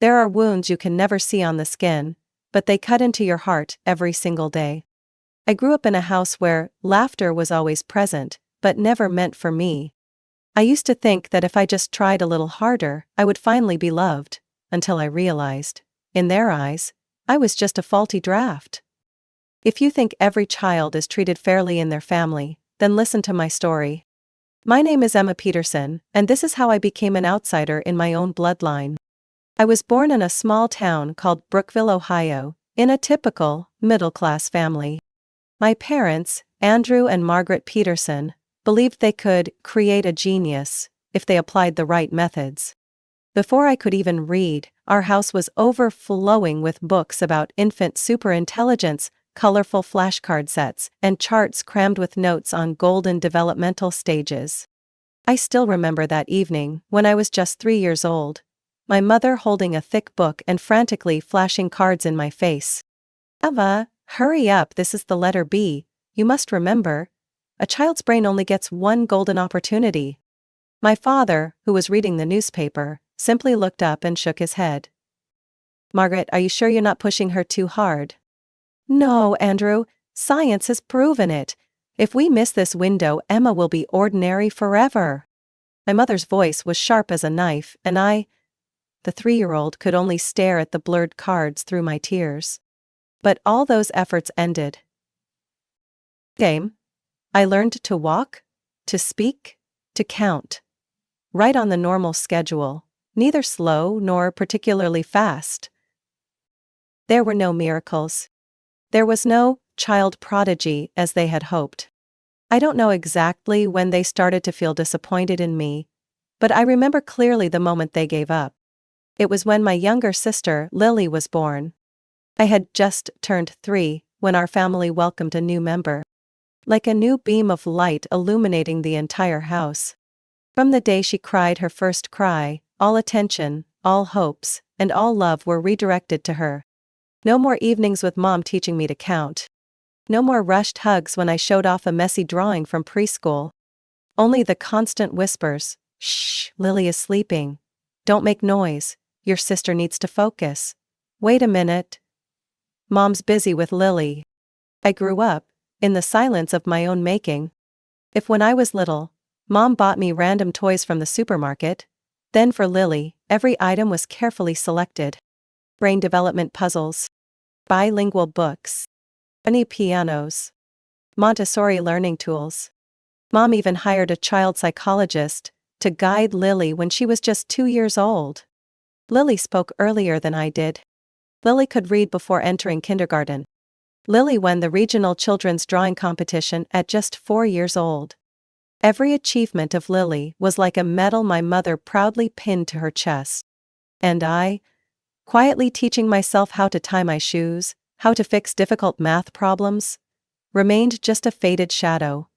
There are wounds you can never see on the skin, but they cut into your heart every single day. I grew up in a house where laughter was always present, but never meant for me. I used to think that if I just tried a little harder, I would finally be loved, until I realized, in their eyes, I was just a faulty draft. If you think every child is treated fairly in their family, then listen to my story. My name is Emma Peterson, and this is how I became an outsider in my own bloodline. I was born in a small town called Brookville, Ohio, in a typical, middle-class family. My parents, Andrew and Margaret Peterson, believed they could create a genius if they applied the right methods. Before I could even read, our house was overflowing with books about infant superintelligence, colorful flashcard sets, and charts crammed with notes on golden developmental stages. I still remember that evening, when I was just 3 years old, my mother holding a thick book and frantically flashing cards in my face. "Eva, hurry up, this is the letter B, you must remember. A child's brain only gets one golden opportunity." My father, who was reading the newspaper, simply looked up and shook his head. "Margaret, are you sure you're not pushing her too hard?" "No, Andrew, science has proven it. If we miss this window, Emma will be ordinary forever." My mother's voice was sharp as a knife, and I, the 3-year-old, could only stare at the blurred cards through my tears. But all those efforts ended. Game. I learned to walk, to speak, to count. Right on the normal schedule, neither slow nor particularly fast. There were no miracles. There was no child prodigy as they had hoped. I don't know exactly when they started to feel disappointed in me, but I remember clearly the moment they gave up. It was when my younger sister, Lily, was born. I had just turned 3 when our family welcomed a new member. Like a new beam of light illuminating the entire house. From the day she cried her first cry, all attention, all hopes, and all love were redirected to her. No more evenings with Mom teaching me to count. No more rushed hugs when I showed off a messy drawing from preschool. Only the constant whispers, "Shh, Lily is sleeping. Don't make noise, your sister needs to focus. Wait a minute. Mom's busy with Lily." I grew up in the silence of my own making. If when I was little, Mom bought me random toys from the supermarket, then for Lily, every item was carefully selected. Brain development puzzles, bilingual books, funny pianos, Montessori learning tools. Mom even hired a child psychologist to guide Lily when she was just 2 years old. Lily spoke earlier than I did. Lily could read before entering kindergarten. Lily won the regional children's drawing competition at just 4 years old. Every achievement of Lily was like a medal my mother proudly pinned to her chest. And I, quietly teaching myself how to tie my shoes, how to fix difficult math problems, remained just a faded shadow.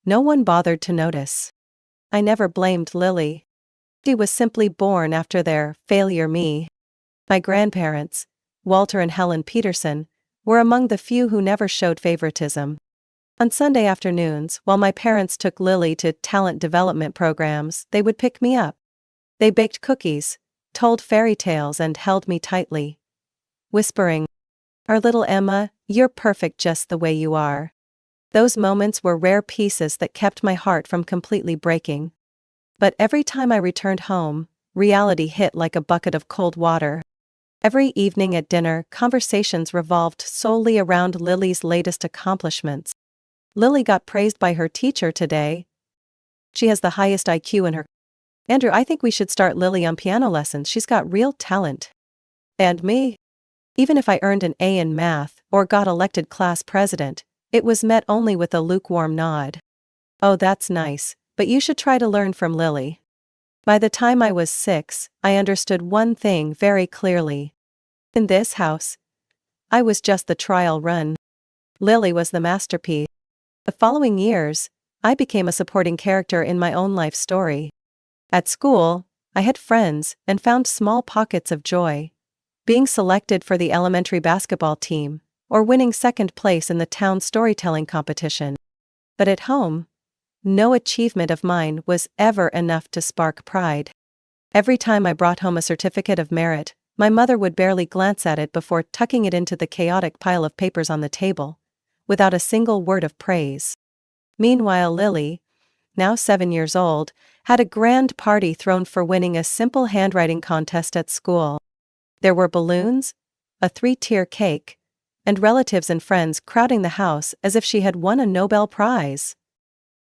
No one bothered to notice. I never blamed Lily. She was simply born after their failure me. My grandparents, Walter and Helen Peterson, were among the few who never showed favoritism. On Sunday afternoons, while my parents took Lily to talent development programs, they would pick me up. They baked cookies, told fairy tales, and held me tightly, whispering, "Our little Emma, you're perfect just the way you are." Those moments were rare pieces that kept my heart from completely breaking. But every time I returned home, reality hit like a bucket of cold water. Every evening at dinner, conversations revolved solely around Lily's latest accomplishments. "Lily got praised by her teacher today. She has the highest IQ in her." "Andrew, I think we should start Lily on piano lessons, she's got real talent." And me? Even if I earned an A in math or got elected class president, it was met only with a lukewarm nod. "Oh, that's nice, but you should try to learn from Lily." By the time I was 6, I understood one thing very clearly. In this house, I was just the trial run. Lily was the masterpiece. The following years, I became a supporting character in my own life story. At school, I had friends and found small pockets of joy. Being selected for the elementary basketball team, or winning second place in the town storytelling competition. But at home, no achievement of mine was ever enough to spark pride. Every time I brought home a certificate of merit, My mother would barely glance at it before tucking it into the chaotic pile of papers on the table, without a single word of praise. Meanwhile, Lily, now 7 years old, had a grand party thrown for winning a simple handwriting contest at school. There were balloons, a 3-tier cake, and relatives and friends crowding the house as if she had won a Nobel Prize.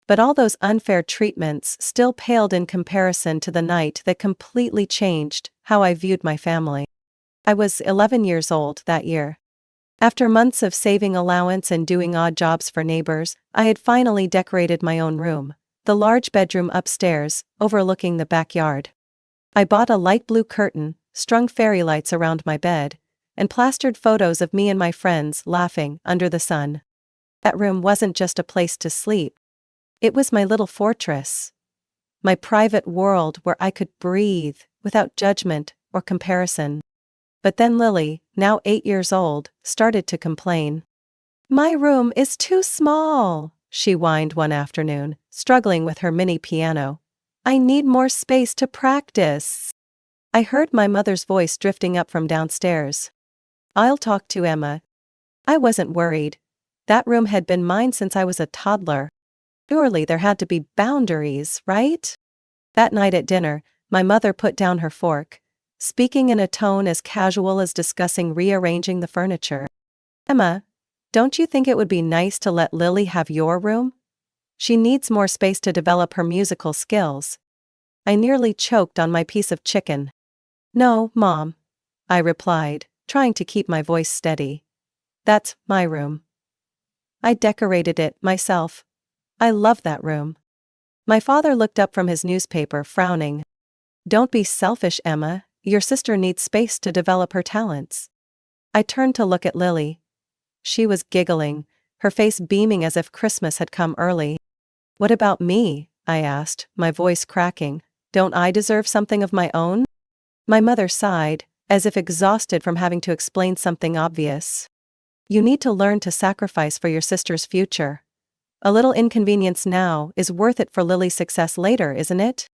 But all those unfair treatments still paled in comparison to the night that completely changed how I viewed my family. I was 11 years old that year. After months of saving allowance and doing odd jobs for neighbors, I had finally decorated my own room, the large bedroom upstairs, overlooking the backyard. I bought a light blue curtain, strung fairy lights around my bed, and plastered photos of me and my friends laughing under the sun. That room wasn't just a place to sleep. It was my little fortress. My private world where I could breathe, without judgment or comparison. But then Lily, now 8 years old, started to complain. "My room is too small," she whined one afternoon, struggling with her mini piano. "I need more space to practice." I heard my mother's voice drifting up from downstairs. "I'll talk to Emma." I wasn't worried. That room had been mine since I was a toddler. Surely there had to be boundaries, right? That night at dinner, my mother put down her fork, speaking in a tone as casual as discussing rearranging the furniture. "Emma, don't you think it would be nice to let Lily have your room? She needs more space to develop her musical skills." I nearly choked on my piece of chicken. "No, Mom," I replied, trying to keep my voice steady. "That's my room. I decorated it myself. I love that room." My father looked up from his newspaper, frowning. "Don't be selfish, Emma. Your sister needs space to develop her talents." I turned to look at Lily. She was giggling, her face beaming as if Christmas had come early. "What about me?" I asked, my voice cracking. "Don't I deserve something of my own?" My mother sighed, as if exhausted from having to explain something obvious. "You need to learn to sacrifice for your sister's future. A little inconvenience now is worth it for Lily's success later, isn't it?"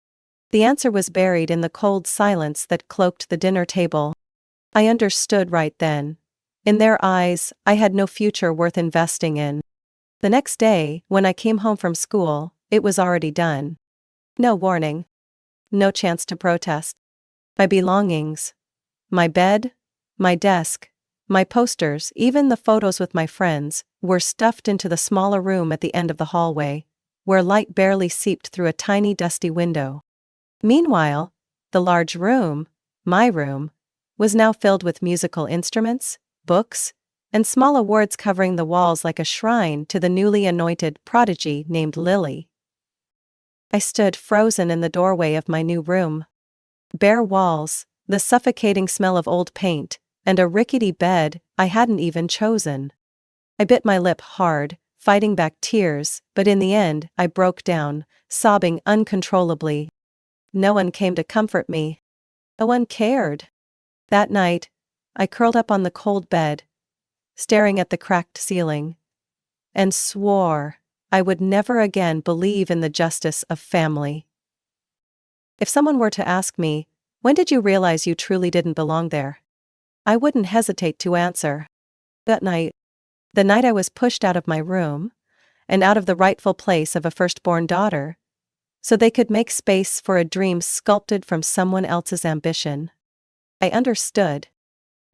The answer was buried in the cold silence that cloaked the dinner table. I understood right then. In their eyes, I had no future worth investing in. The next day, when I came home from school, it was already done. No warning. No chance to protest. My belongings. My bed, my desk, my posters, even the photos with my friends, were stuffed into the smaller room at the end of the hallway, where light barely seeped through a tiny dusty window. Meanwhile, the large room, my room, was now filled with musical instruments, books, and small awards covering the walls like a shrine to the newly anointed prodigy named Lily. I stood frozen in the doorway of my new room. Bare walls, the suffocating smell of old paint, and a rickety bed I hadn't even chosen. I bit my lip hard, fighting back tears, but in the end I broke down, sobbing uncontrollably. No one came to comfort me. No one cared. That night, I curled up on the cold bed, staring at the cracked ceiling, and swore I would never again believe in the justice of family. If someone were to ask me, "When did you realize you truly didn't belong there?" I wouldn't hesitate to answer. That night. The night I was pushed out of my room, and out of the rightful place of a firstborn daughter, so they could make space for a dream sculpted from someone else's ambition. I understood.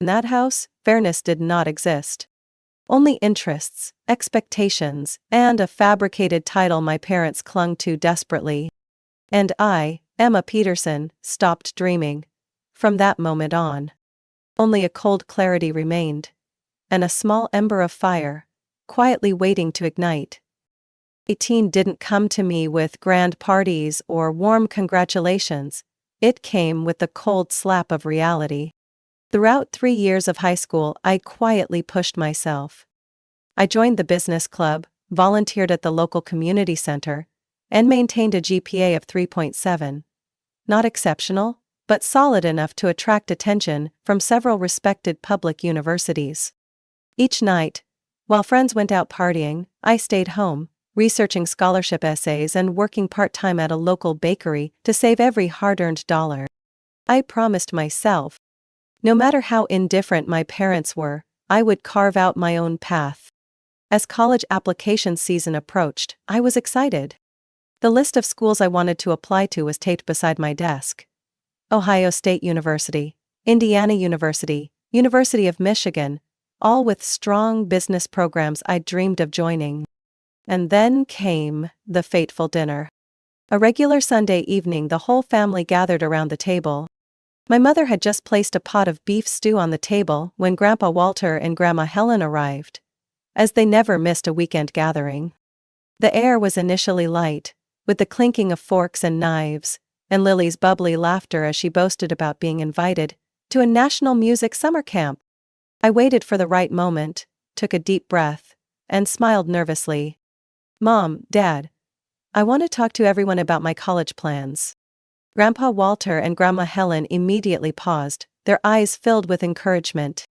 In that house, fairness did not exist. Only interests, expectations, and a fabricated title my parents clung to desperately. And I, Emma Peterson, stopped dreaming. From that moment on. Only a cold clarity remained, and a small ember of fire, quietly waiting to ignite. 18 didn't come to me with grand parties or warm congratulations. It came with the cold slap of reality. Throughout 3 years of high school, I quietly pushed myself. I joined the business club, volunteered at the local community center, and maintained a GPA of 3.7. Not exceptional, but solid enough to attract attention from several respected public universities. Each night, while friends went out partying, I stayed home, researching scholarship essays and working part-time at a local bakery to save every hard-earned dollar. I promised myself, No matter how indifferent my parents were, I would carve out my own path. As college application season approached, I was excited. The list of schools I wanted to apply to was taped beside my desk. Ohio State University, Indiana University, University of Michigan, all with strong business programs I dreamed of joining. And then came the fateful dinner. A regular Sunday evening, the whole family gathered around the table. My mother had just placed a pot of beef stew on the table when Grandpa Walter and Grandma Helen arrived, as they never missed a weekend gathering. The air was initially light, with the clinking of forks and knives, and Lily's bubbly laughter as she boasted about being invited to a national music summer camp. I waited for the right moment, took a deep breath, and smiled nervously. "Mom, Dad, I want to talk to everyone about my college plans." Grandpa Walter and Grandma Helen immediately paused, their eyes filled with encouragement.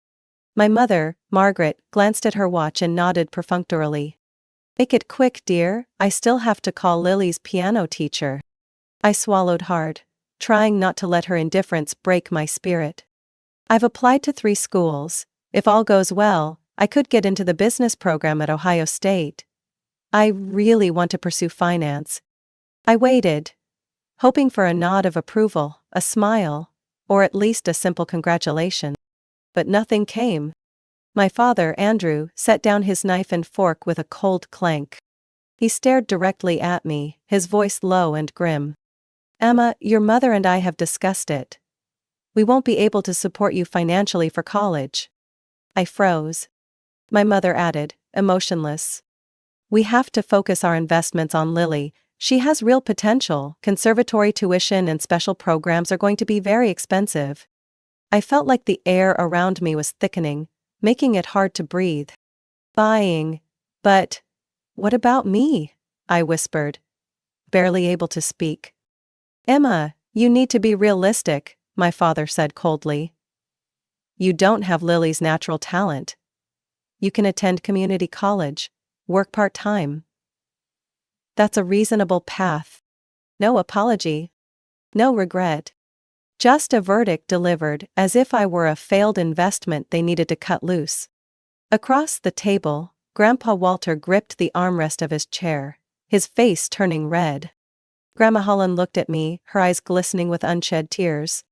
My mother, Margaret, glanced at her watch and nodded perfunctorily. "Make it quick, dear, I still have to call Lily's piano teacher." I swallowed hard, trying not to let her indifference break my spirit. "I've applied to 3 schools. If all goes well, I could get into the business program at Ohio State. I really want to pursue finance." I waited, hoping for a nod of approval, a smile, or at least a simple congratulation. But nothing came. My father, Andrew, set down his knife and fork with a cold clank. He stared directly at me, his voice low and grim. "Emma, your mother and I have discussed it. We won't be able to support you financially for college." I froze. My mother added, emotionless, "We have to focus our investments on Lily. She has real potential. Conservatory tuition and special programs are going to be very expensive." I felt like the air around me was thickening, making it hard to breathe. But what about me?" I whispered, barely able to speak. "Emma, you need to be realistic," my father said coldly. "You don't have Lily's natural talent. You can attend community college, work part-time. That's a reasonable path. No apology. No regret. Just a verdict delivered as if I were a failed investment they needed to cut loose." Across the table, Grandpa Walter gripped the armrest of his chair, his face turning red. Grandma Helen looked at me, her eyes glistening with unshed tears.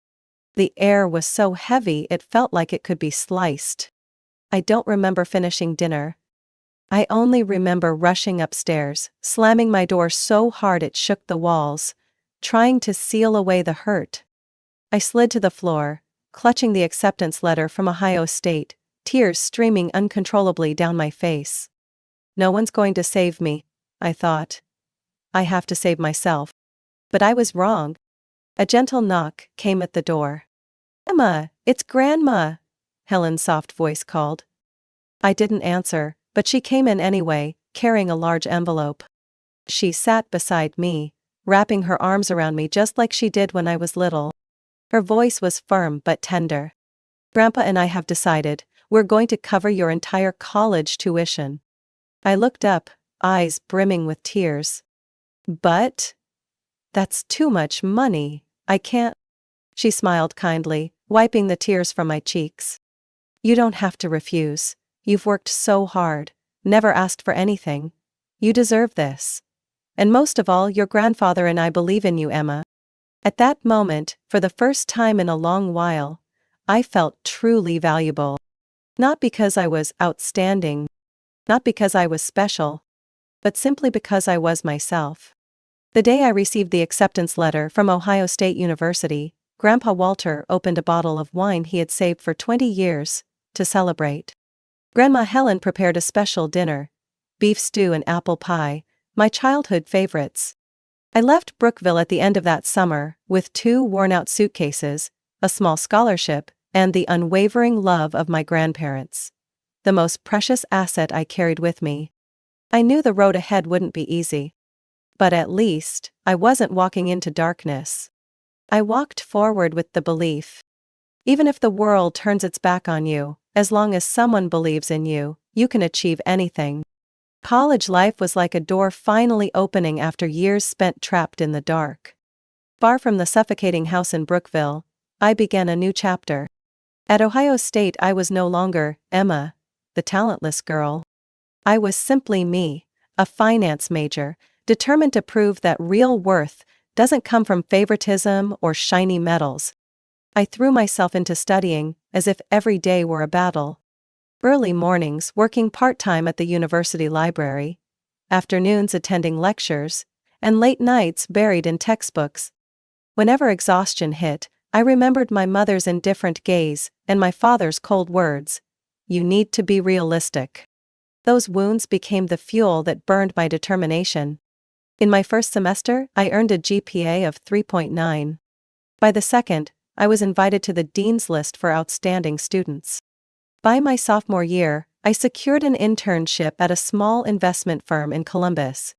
The air was so heavy it felt like it could be sliced. I don't remember finishing dinner. I only remember rushing upstairs, slamming my door so hard it shook the walls, trying to seal away the hurt. I slid to the floor, clutching the acceptance letter from Ohio State, tears streaming uncontrollably down my face. No one's going to save me, I thought. I have to save myself. But I was wrong. A gentle knock came at the door. "Emma, it's Grandma," Helen's soft voice called. I didn't answer, but she came in anyway, carrying a large envelope. She sat beside me, wrapping her arms around me just like she did when I was little. Her voice was firm but tender. "Grandpa and I have decided, we're going to cover your entire college tuition." I looked up, eyes brimming with tears. "But that's too much money, I can't." She smiled kindly, wiping the tears from my cheeks. "You don't have to refuse. You've worked so hard, never asked for anything. You deserve this. And most of all, your grandfather and I believe in you, Emma." At that moment, for the first time in a long while, I felt truly valuable. Not because I was outstanding, not because I was special, but simply because I was myself. The day I received the acceptance letter from Ohio State University, Grandpa Walter opened a bottle of wine he had saved for 20 years, to celebrate. Grandma Helen prepared a special dinner, beef stew and apple pie, my childhood favorites. I left Brookville at the end of that summer, with 2 worn-out suitcases, a small scholarship, and the unwavering love of my grandparents. The most precious asset I carried with me. I knew the road ahead wouldn't be easy. But at least, I wasn't walking into darkness. I walked forward with the belief. Even if the world turns its back on you, as long as someone believes in you, you can achieve anything. College life was like a door finally opening after years spent trapped in the dark. Far from the suffocating house in Brookville, I began a new chapter. At Ohio State, I was no longer Emma, the talentless girl. I was simply me, a finance major, determined to prove that real worth doesn't come from favoritism or shiny medals. I threw myself into studying as if every day were a battle. Early mornings working part-time at the university library, afternoons attending lectures, and late nights buried in textbooks. Whenever exhaustion hit, I remembered my mother's indifferent gaze and my father's cold words. "You need to be realistic." Those wounds became the fuel that burned my determination. In my first semester, I earned a GPA of 3.9. By the second, I was invited to the dean's list for outstanding students. By my sophomore year, I secured an internship at a small investment firm in Columbus.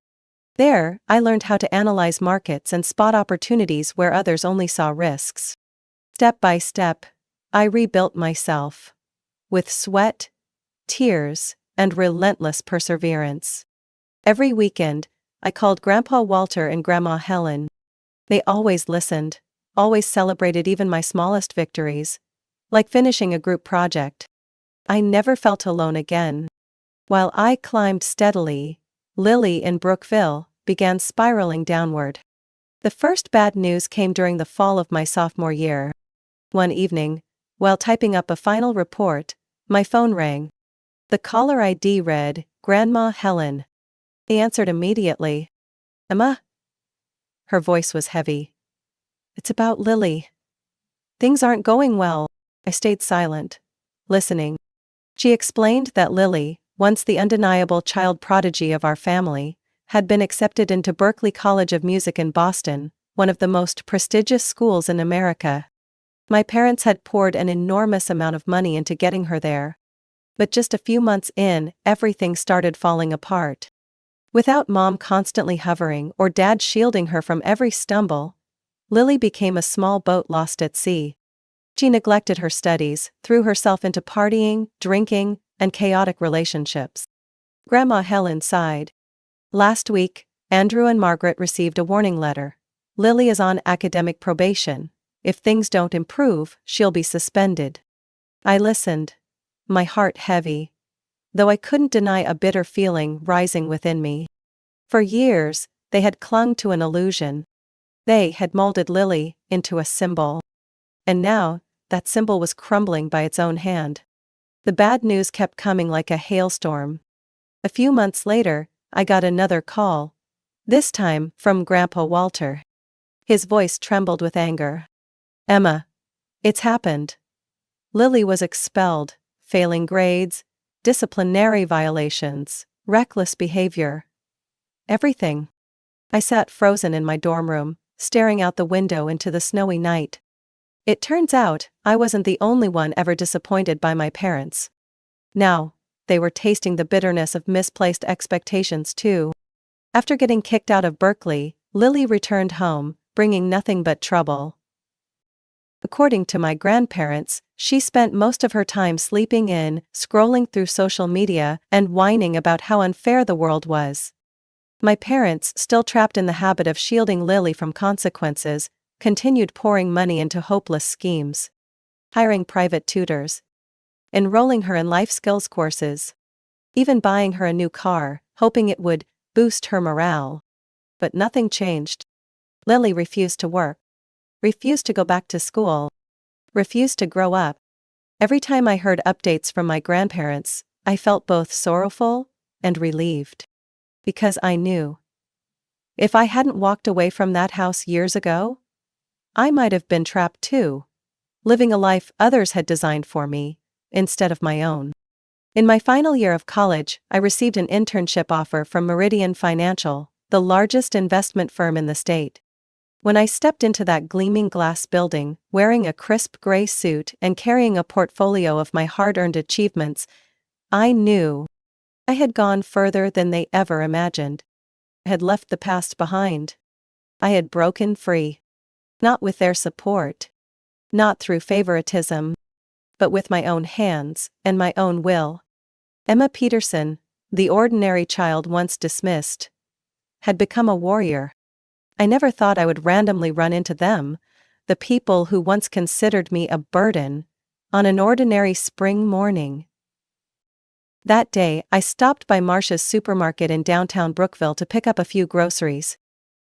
There, I learned how to analyze markets and spot opportunities where others only saw risks. Step by step, I rebuilt myself. With sweat, tears, and relentless perseverance. Every weekend, I called Grandpa Walter and Grandma Helen. They always listened, always celebrated even my smallest victories, like finishing a group project. I never felt alone again. While I climbed steadily, Lily in Brookville began spiraling downward. The first bad news came during the fall of my sophomore year. One evening, while typing up a final report, my phone rang. The caller ID read, "Grandma Helen." I answered immediately. "Emma?" Her voice was heavy. "It's about Lily. Things aren't going well." I stayed silent, listening. She explained that Lily, once the undeniable child prodigy of our family, had been accepted into Berklee College of Music in Boston, one of the most prestigious schools in America. My parents had poured an enormous amount of money into getting her there. But just a few months in, everything started falling apart. Without Mom constantly hovering or Dad shielding her from every stumble, Lily became a small boat lost at sea. She neglected her studies, threw herself into partying, drinking, and chaotic relationships. Grandma Helen sighed. "Last week, Andrew and Margaret received a warning letter. Lily is on academic probation. If things don't improve, she'll be suspended." I listened, my heart heavy, though I couldn't deny a bitter feeling rising within me. For years, they had clung to an illusion. They had molded Lily into a symbol. And now, that symbol was crumbling by its own hand. The bad news kept coming like a hailstorm. A few months later, I got another call. This time, from Grandpa Walter. His voice trembled with anger. "Emma, it's happened. Lily was expelled, failing grades, disciplinary violations, reckless behavior. Everything." I sat frozen in my dorm room, staring out the window into the snowy night. It turns out, I wasn't the only one ever disappointed by my parents. Now, they were tasting the bitterness of misplaced expectations too. After getting kicked out of Berklee, Lily returned home, bringing nothing but trouble. According to my grandparents, she spent most of her time sleeping in, scrolling through social media, and whining about how unfair the world was. My parents, still trapped in the habit of shielding Lily from consequences, continued pouring money into hopeless schemes. Hiring private tutors. Enrolling her in life skills courses. Even buying her a new car, hoping it would boost her morale. But nothing changed. Lily refused to work. Refused to go back to school. Refused to grow up. Every time I heard updates from my grandparents, I felt both sorrowful and relieved. Because I knew. If I hadn't walked away from that house years ago, I might have been trapped too, living a life others had designed for me, instead of my own. In my final year of college, I received an internship offer from Meridian Financial, the largest investment firm in the state. When I stepped into that gleaming glass building, wearing a crisp gray suit and carrying a portfolio of my hard-earned achievements, I knew I had gone further than they ever imagined. I had left the past behind. I had broken free. Not with their support. Not through favoritism. But with my own hands and my own will. Emma Peterson, the ordinary child once dismissed, had become a warrior. I never thought I would randomly run into them, the people who once considered me a burden, on an ordinary spring morning. That day, I stopped by Marcia's supermarket in downtown Brookville to pick up a few groceries.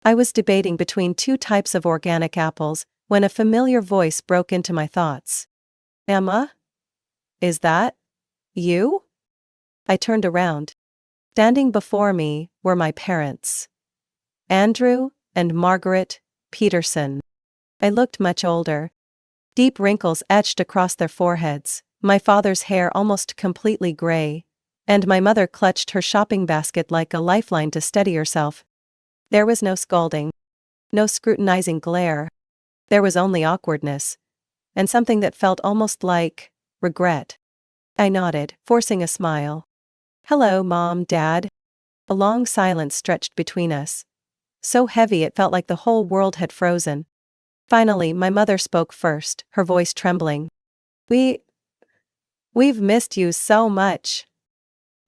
I was debating between two types of organic apples when a familiar voice broke into my thoughts. "Emma? Is that you?" I turned around. Standing before me were my parents, Andrew and Margaret Peterson. I looked much older. Deep wrinkles etched across their foreheads, my father's hair almost completely gray, and my mother clutched her shopping basket like a lifeline to steady herself. There was no scolding, no scrutinizing glare. There was only awkwardness, and something that felt almost like regret. I nodded, forcing a smile. "Hello, Mom, Dad." A long silence stretched between us, so heavy it felt like the whole world had frozen. Finally, my mother spoke first, her voice trembling. We've missed you so much."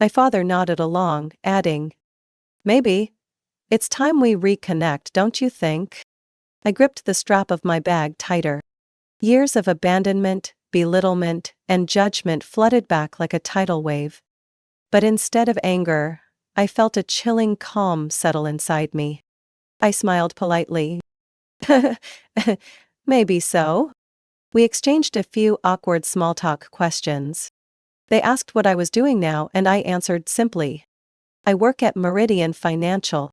My father nodded along, adding, "Maybe. It's time we reconnect, don't you think?" I gripped the strap of my bag tighter. Years of abandonment, belittlement, and judgment flooded back like a tidal wave. But instead of anger, I felt a chilling calm settle inside me. I smiled politely. "Maybe so." We exchanged a few awkward small-talk questions. They asked what I was doing now, and I answered simply. "I work at Meridian Financial."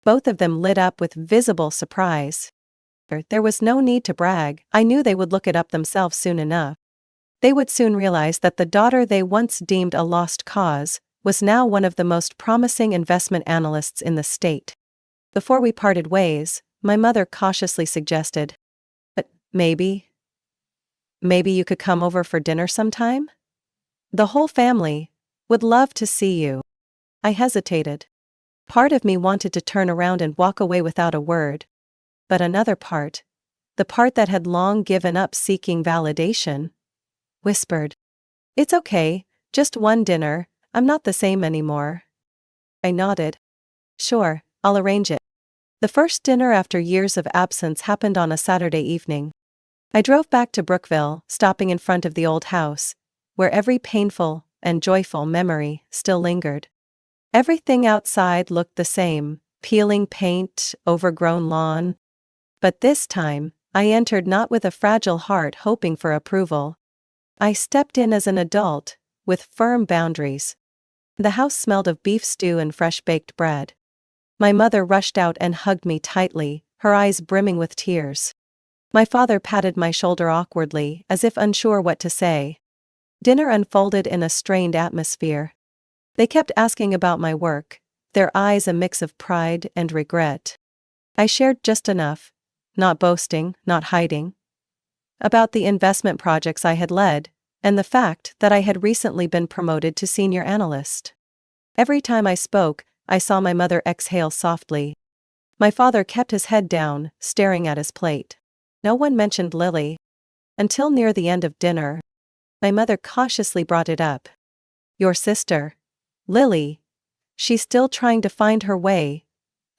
Both of them lit up with visible surprise. There was no need to brag, I knew they would look it up themselves soon enough. They would soon realize that the daughter they once deemed a lost cause was now one of the most promising investment analysts in the state. Before we parted ways, my mother cautiously suggested, "But maybe you could come over for dinner sometime? The whole family would love to see you." I hesitated. Part of me wanted to turn around and walk away without a word. But another part, the part that had long given up seeking validation, whispered, "It's okay, just one dinner, I'm not the same anymore." I nodded. "Sure, I'll arrange it." The first dinner after years of absence happened on a Saturday evening. I drove back to Brookville, stopping in front of the old house, where every painful and joyful memory still lingered. Everything outside looked the same, peeling paint, overgrown lawn. But this time, I entered not with a fragile heart hoping for approval. I stepped in as an adult, with firm boundaries. The house smelled of beef stew and fresh-baked bread. My mother rushed out and hugged me tightly, her eyes brimming with tears. My father patted my shoulder awkwardly, as if unsure what to say. Dinner unfolded in a strained atmosphere. They kept asking about my work, their eyes a mix of pride and regret. I shared just enough, not boasting, not hiding, about the investment projects I had led, and the fact that I had recently been promoted to senior analyst. Every time I spoke, I saw my mother exhale softly. My father kept his head down, staring at his plate. No one mentioned Lily. Until near the end of dinner. My mother cautiously brought it up. "Your sister, Lily, she's still trying to find her way.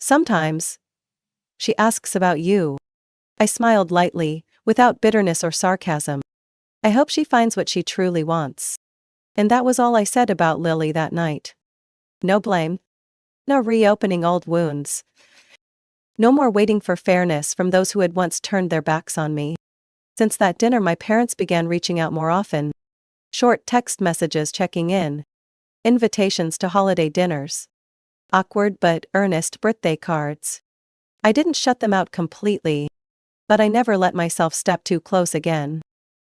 Sometimes she asks about you." I smiled lightly, without bitterness or sarcasm. "I hope she finds what she truly wants." And that was all I said about Lily that night. No blame. No reopening old wounds. No more waiting for fairness from those who had once turned their backs on me. Since that dinner, my parents began reaching out more often. Short text messages checking in. Invitations to holiday dinners. Awkward but earnest birthday cards. I didn't shut them out completely, but I never let myself step too close again.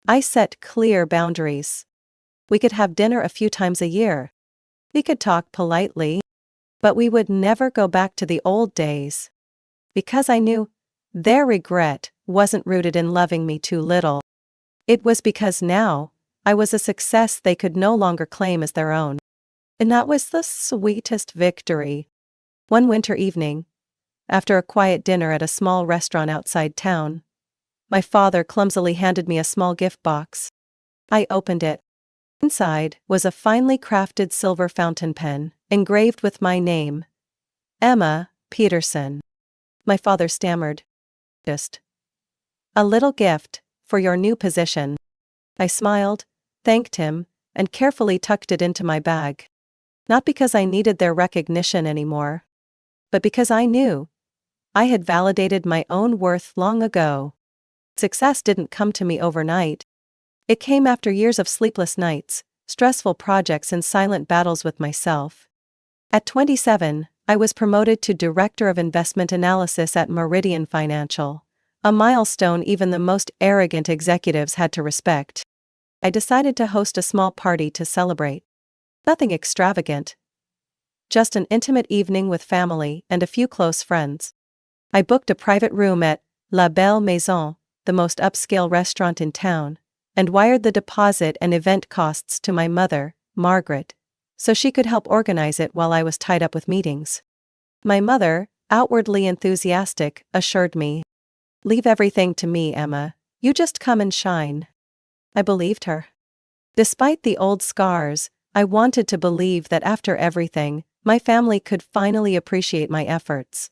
I set clear boundaries. We could have dinner a few times a year. We could talk politely, but we would never go back to the old days. Because I knew their regret wasn't rooted in loving me too little. It was because now, I was a success they could no longer claim as their own. And that was the sweetest victory. One winter evening, after a quiet dinner at a small restaurant outside town, my father clumsily handed me a small gift box. I opened it. Inside was a finely crafted silver fountain pen, engraved with my name, Emma Peterson. My father stammered, "Just a little gift for your new position." I smiled, thanked him, and carefully tucked it into my bag. Not because I needed their recognition anymore, but because I knew I had validated my own worth long ago. Success didn't come to me overnight. It came after years of sleepless nights, stressful projects, and silent battles with myself. At 27, I was promoted to Director of Investment Analysis at Meridian Financial, a milestone even the most arrogant executives had to respect. I decided to host a small party to celebrate. Nothing extravagant. Just an intimate evening with family and a few close friends. I booked a private room at La Belle Maison, the most upscale restaurant in town, and wired the deposit and event costs to my mother, Margaret, so she could help organize it while I was tied up with meetings. My mother, outwardly enthusiastic, assured me, "Leave everything to me, Emma. You just come and shine." I believed her. Despite the old scars, I wanted to believe that after everything, my family could finally appreciate my efforts.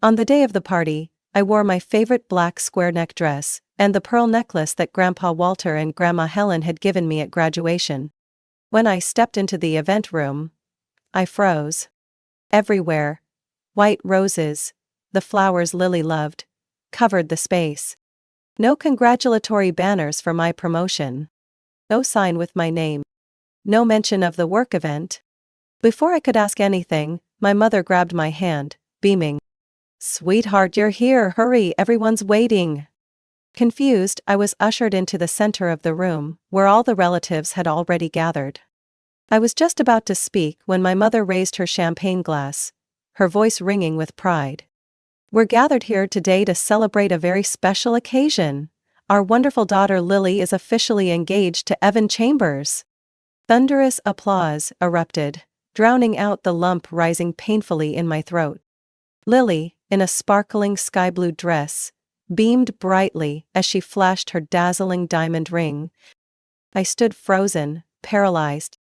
On the day of the party, I wore my favorite black square neck dress and the pearl necklace that Grandpa Walter and Grandma Helen had given me at graduation. When I stepped into the event room, I froze. Everywhere, white roses, the flowers Lily loved, covered the space. No congratulatory banners for my promotion. No sign with my name. No mention of the work event. Before I could ask anything, my mother grabbed my hand, beaming. "Sweetheart, you're here, hurry, everyone's waiting." Confused, I was ushered into the center of the room, where all the relatives had already gathered. I was just about to speak when my mother raised her champagne glass, her voice ringing with pride. "We're gathered here today to celebrate a very special occasion. Our wonderful daughter Lily is officially engaged to Evan Chambers." Thunderous applause erupted, drowning out the lump rising painfully in my throat. Lily, in a sparkling sky blue dress, beamed brightly as she flashed her dazzling diamond ring. I stood frozen, paralyzed.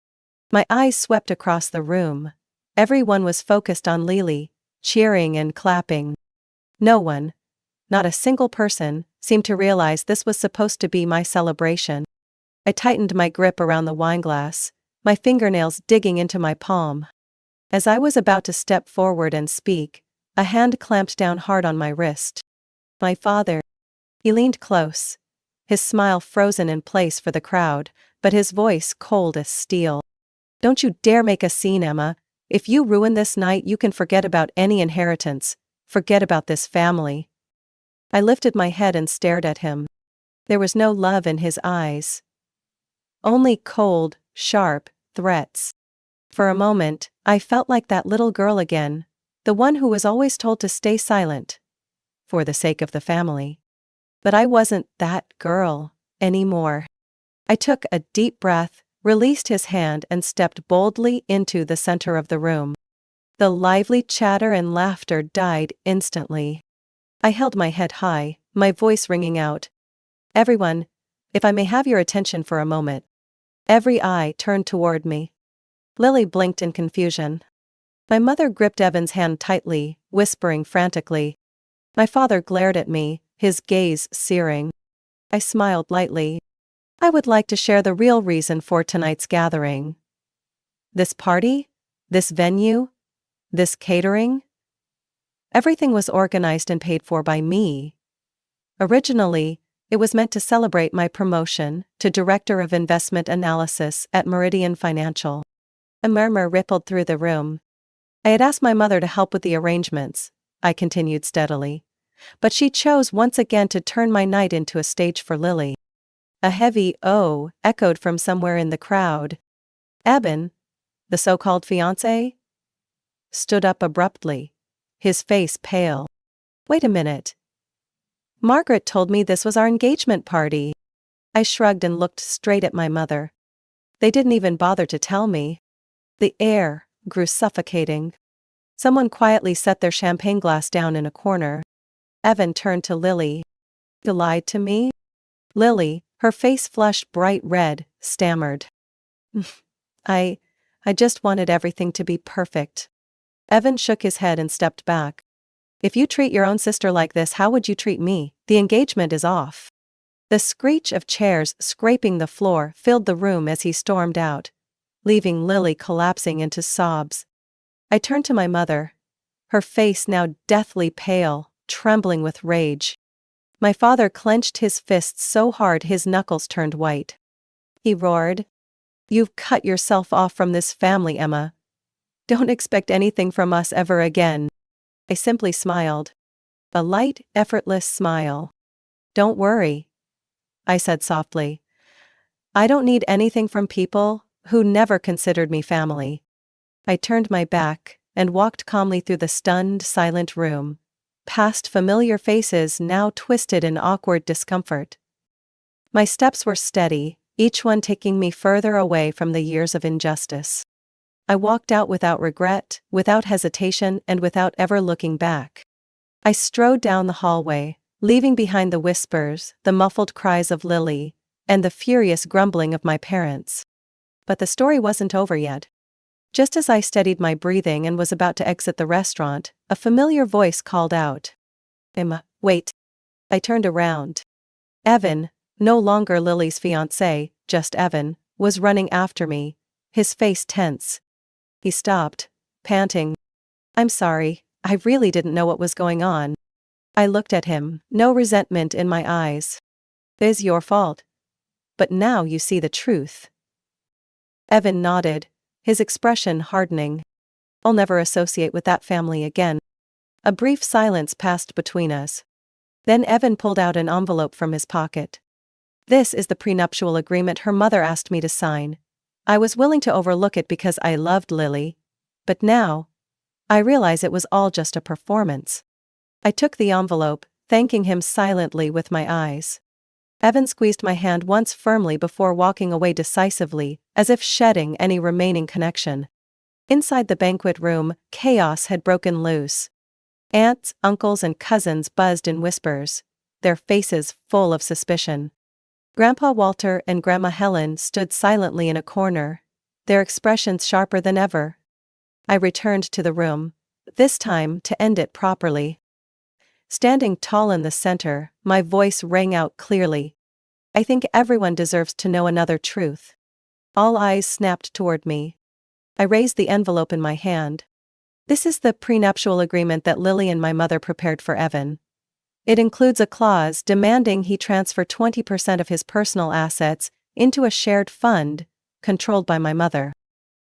My eyes swept across the room. Everyone was focused on Lily, cheering and clapping. No one, not a single person, seemed to realize this was supposed to be my celebration. I tightened my grip around the wineglass, my fingernails digging into my palm. As I was about to step forward and speak, a hand clamped down hard on my wrist. My father. He leaned close, his smile frozen in place for the crowd, but his voice cold as steel. "Don't you dare make a scene, Emma. If you ruin this night, you can forget about any inheritance, forget about this family." I lifted my head and stared at him. There was no love in his eyes. Only cold, sharp threats. For a moment, I felt like that little girl again, the one who was always told to stay silent, for the sake of the family. But I wasn't that girl anymore. I took a deep breath, released his hand, and stepped boldly into the center of the room. The lively chatter and laughter died instantly. I held my head high, my voice ringing out, "Everyone, if I may have your attention for a moment." Every eye turned toward me. Lily blinked in confusion. My mother gripped Evan's hand tightly, whispering frantically. My father glared at me, his gaze searing. I smiled lightly. "I would like to share the real reason for tonight's gathering. This party? This venue? This catering? Everything was organized and paid for by me. Originally, it was meant to celebrate my promotion to Director of Investment Analysis at Meridian Financial." A murmur rippled through the room. "I had asked my mother to help with the arrangements," I continued steadily. "But she chose once again to turn my night into a stage for Lily." A heavy "oh" echoed from somewhere in the crowd. Eben, the so-called fiancé, stood up abruptly, his face pale. "Wait a minute. Margaret told me this was our engagement party." I shrugged and looked straight at my mother. "They didn't even bother to tell me." The air grew suffocating. Someone quietly set their champagne glass down in a corner. Evan turned to Lily. "You lied to me?" Lily, her face flushed bright red, stammered. I just wanted everything to be perfect." Evan shook his head and stepped back. "If you treat your own sister like this, how would you treat me? The engagement is off." The screech of chairs scraping the floor filled the room as he stormed out, leaving Lily collapsing into sobs. I turned to my mother, her face now deathly pale, trembling with rage. My father clenched his fists so hard his knuckles turned white. He roared, "You've cut yourself off from this family, Emma. Don't expect anything from us ever again." I simply smiled. A light, effortless smile. "Don't worry," I said softly. "I don't need anything from people who never considered me family." I turned my back and walked calmly through the stunned, silent room, past familiar faces now twisted in awkward discomfort. My steps were steady, each one taking me further away from the years of injustice. I walked out without regret, without hesitation, and without ever looking back. I strode down the hallway, leaving behind the whispers, the muffled cries of Lily, and the furious grumbling of my parents. But the story wasn't over yet. Just as I steadied my breathing and was about to exit the restaurant, a familiar voice called out, "Emma, wait." I turned around. Evan, no longer Lily's fiancé, just Evan, was running after me, his face tense. He stopped, panting. "I'm sorry, I really didn't know what was going on." I looked at him, no resentment in my eyes. "It's your fault. But now you see the truth." Evan nodded, his expression hardening. "I'll never associate with that family again." A brief silence passed between us. Then Evan pulled out an envelope from his pocket. "This is the prenuptial agreement her mother asked me to sign. I was willing to overlook it because I loved Lily. But now, I realize it was all just a performance." I took the envelope, thanking him silently with my eyes. Evan squeezed my hand once firmly before walking away decisively, as if shedding any remaining connection. Inside the banquet room, chaos had broken loose. Aunts, uncles, and cousins buzzed in whispers, their faces full of suspicion. Grandpa Walter and Grandma Helen stood silently in a corner, their expressions sharper than ever. I returned to the room, this time to end it properly. Standing tall in the center, my voice rang out clearly. "I think everyone deserves to know another truth." All eyes snapped toward me. I raised the envelope in my hand. "This is the prenuptial agreement that Lily and my mother prepared for Evan. It includes a clause demanding he transfer 20% of his personal assets into a shared fund, controlled by my mother."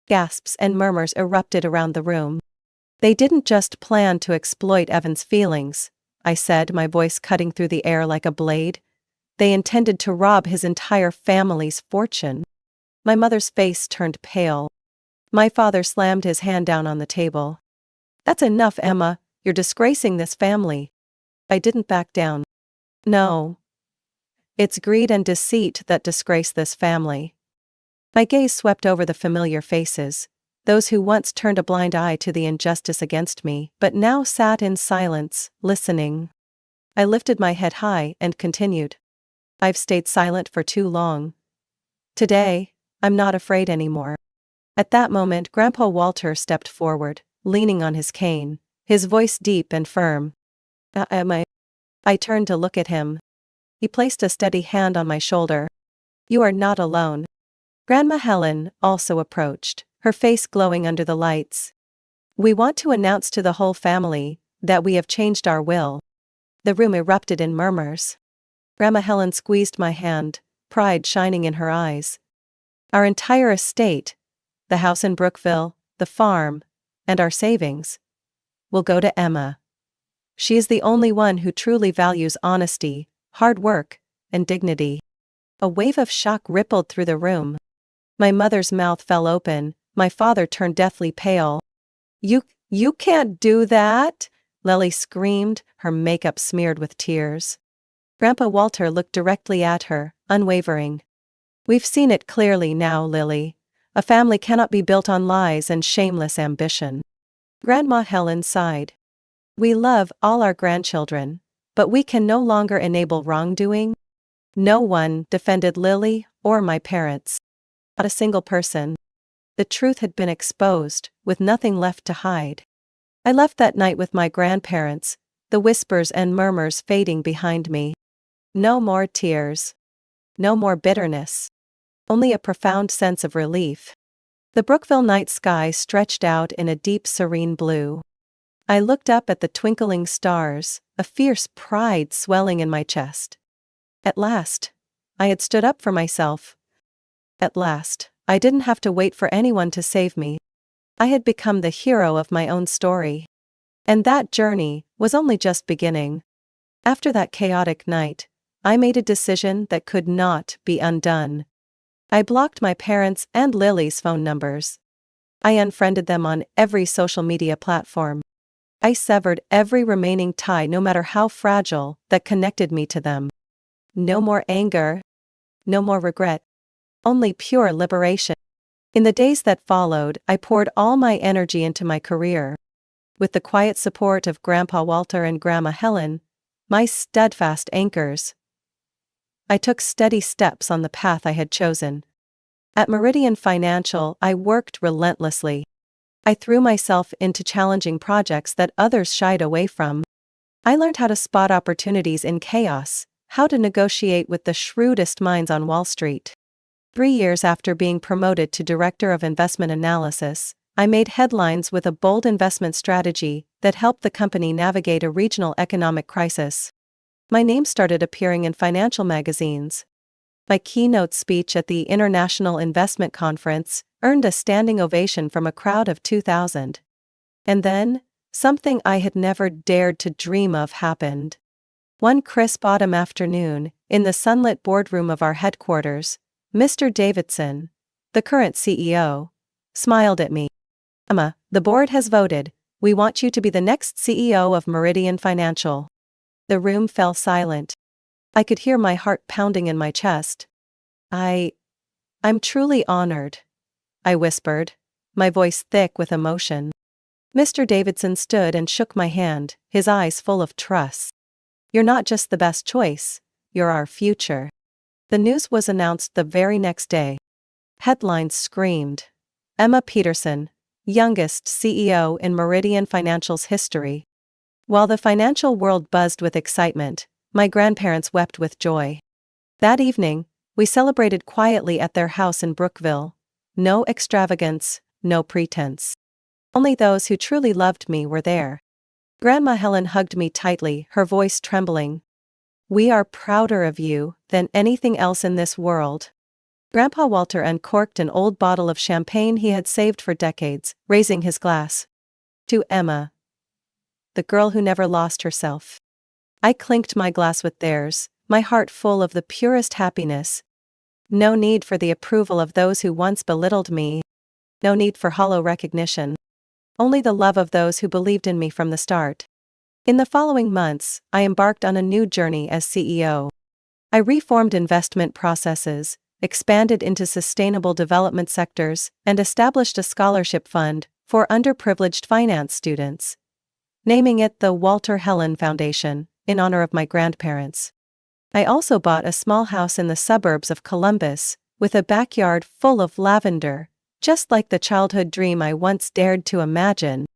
Gasps and murmurs erupted around the room. "They didn't just plan to exploit Evan's feelings," I said, my voice cutting through the air like a blade. "They intended to rob his entire family's fortune." My mother's face turned pale. My father slammed his hand down on the table. "That's enough, Emma, you're disgracing this family." I didn't back down. "No. It's greed and deceit that disgrace this family." My gaze swept over the familiar faces, those who once turned a blind eye to the injustice against me, but now sat in silence, listening. I lifted my head high and continued. "I've stayed silent for too long. Today, I'm not afraid anymore." At that moment, Grandpa Walter stepped forward, leaning on his cane, his voice deep and firm. Am I?" I turned to look at him. He placed a steady hand on my shoulder. "You are not alone." Grandma Helen also approached, her face glowing under the lights. "We want to announce to the whole family that we have changed our will." The room erupted in murmurs. Grandma Helen squeezed my hand, pride shining in her eyes. "Our entire estate, the house in Brookville, the farm, and our savings, will go to Emma. She is the only one who truly values honesty, hard work, and dignity." A wave of shock rippled through the room. My mother's mouth fell open, my father turned deathly pale. You can't do that," Lily screamed, her makeup smeared with tears. Grandpa Walter looked directly at her, unwavering. "We've seen it clearly now, Lily. A family cannot be built on lies and shameless ambition." Grandma Helen sighed. "We love all our grandchildren, but we can no longer enable wrongdoing." No one defended Lily or my parents. Not a single person. The truth had been exposed, with nothing left to hide. I left that night with my grandparents, the whispers and murmurs fading behind me. No more tears. No more bitterness. Only a profound sense of relief. The Brookville night sky stretched out in a deep serene blue. I looked up at the twinkling stars, a fierce pride swelling in my chest. At last, I had stood up for myself. At last, I didn't have to wait for anyone to save me. I had become the hero of my own story. And that journey was only just beginning. After that chaotic night, I made a decision that could not be undone. I blocked my parents' and Lily's phone numbers. I unfriended them on every social media platform. I severed every remaining tie, no matter how fragile, that connected me to them. No more anger. No more regret. Only pure liberation. In the days that followed, I poured all my energy into my career. With the quiet support of Grandpa Walter and Grandma Helen, my steadfast anchors, I took steady steps on the path I had chosen. At Meridian Financial, I worked relentlessly. I threw myself into challenging projects that others shied away from. I learned how to spot opportunities in chaos, how to negotiate with the shrewdest minds on Wall Street. 3 years after being promoted to Director of Investment Analysis, I made headlines with a bold investment strategy that helped the company navigate a regional economic crisis. My name started appearing in financial magazines. My keynote speech at the International Investment Conference earned a standing ovation from a crowd of 2,000. And then, something I had never dared to dream of happened. One crisp autumn afternoon, in the sunlit boardroom of our headquarters, Mr. Davidson, the current CEO, smiled at me. "Emma, the board has voted. We want you to be the next CEO of Meridian Financial." The room fell silent. I could hear my heart pounding in my chest. I'm truly honored," I whispered, my voice thick with emotion. Mr. Davidson stood and shook my hand, his eyes full of trust. "You're not just the best choice, you're our future." The news was announced the very next day. Headlines screamed, "Emma Peterson, youngest CEO in Meridian Financial's history." While the financial world buzzed with excitement, my grandparents wept with joy. That evening, we celebrated quietly at their house in Brookville. No extravagance, no pretense. Only those who truly loved me were there. Grandma Helen hugged me tightly, her voice trembling. "We are prouder of you than anything else in this world." Grandpa Walter uncorked an old bottle of champagne he had saved for decades, raising his glass. "To Emma, the girl who never lost herself." I clinked my glass with theirs, my heart full of the purest happiness. No need for the approval of those who once belittled me. No need for hollow recognition. Only the love of those who believed in me from the start. In the following months, I embarked on a new journey as CEO. I reformed investment processes, expanded into sustainable development sectors, and established a scholarship fund for underprivileged finance students, naming it the Walter Helen Foundation, in honor of my grandparents. I also bought a small house in the suburbs of Columbus, with a backyard full of lavender, just like the childhood dream I once dared to imagine.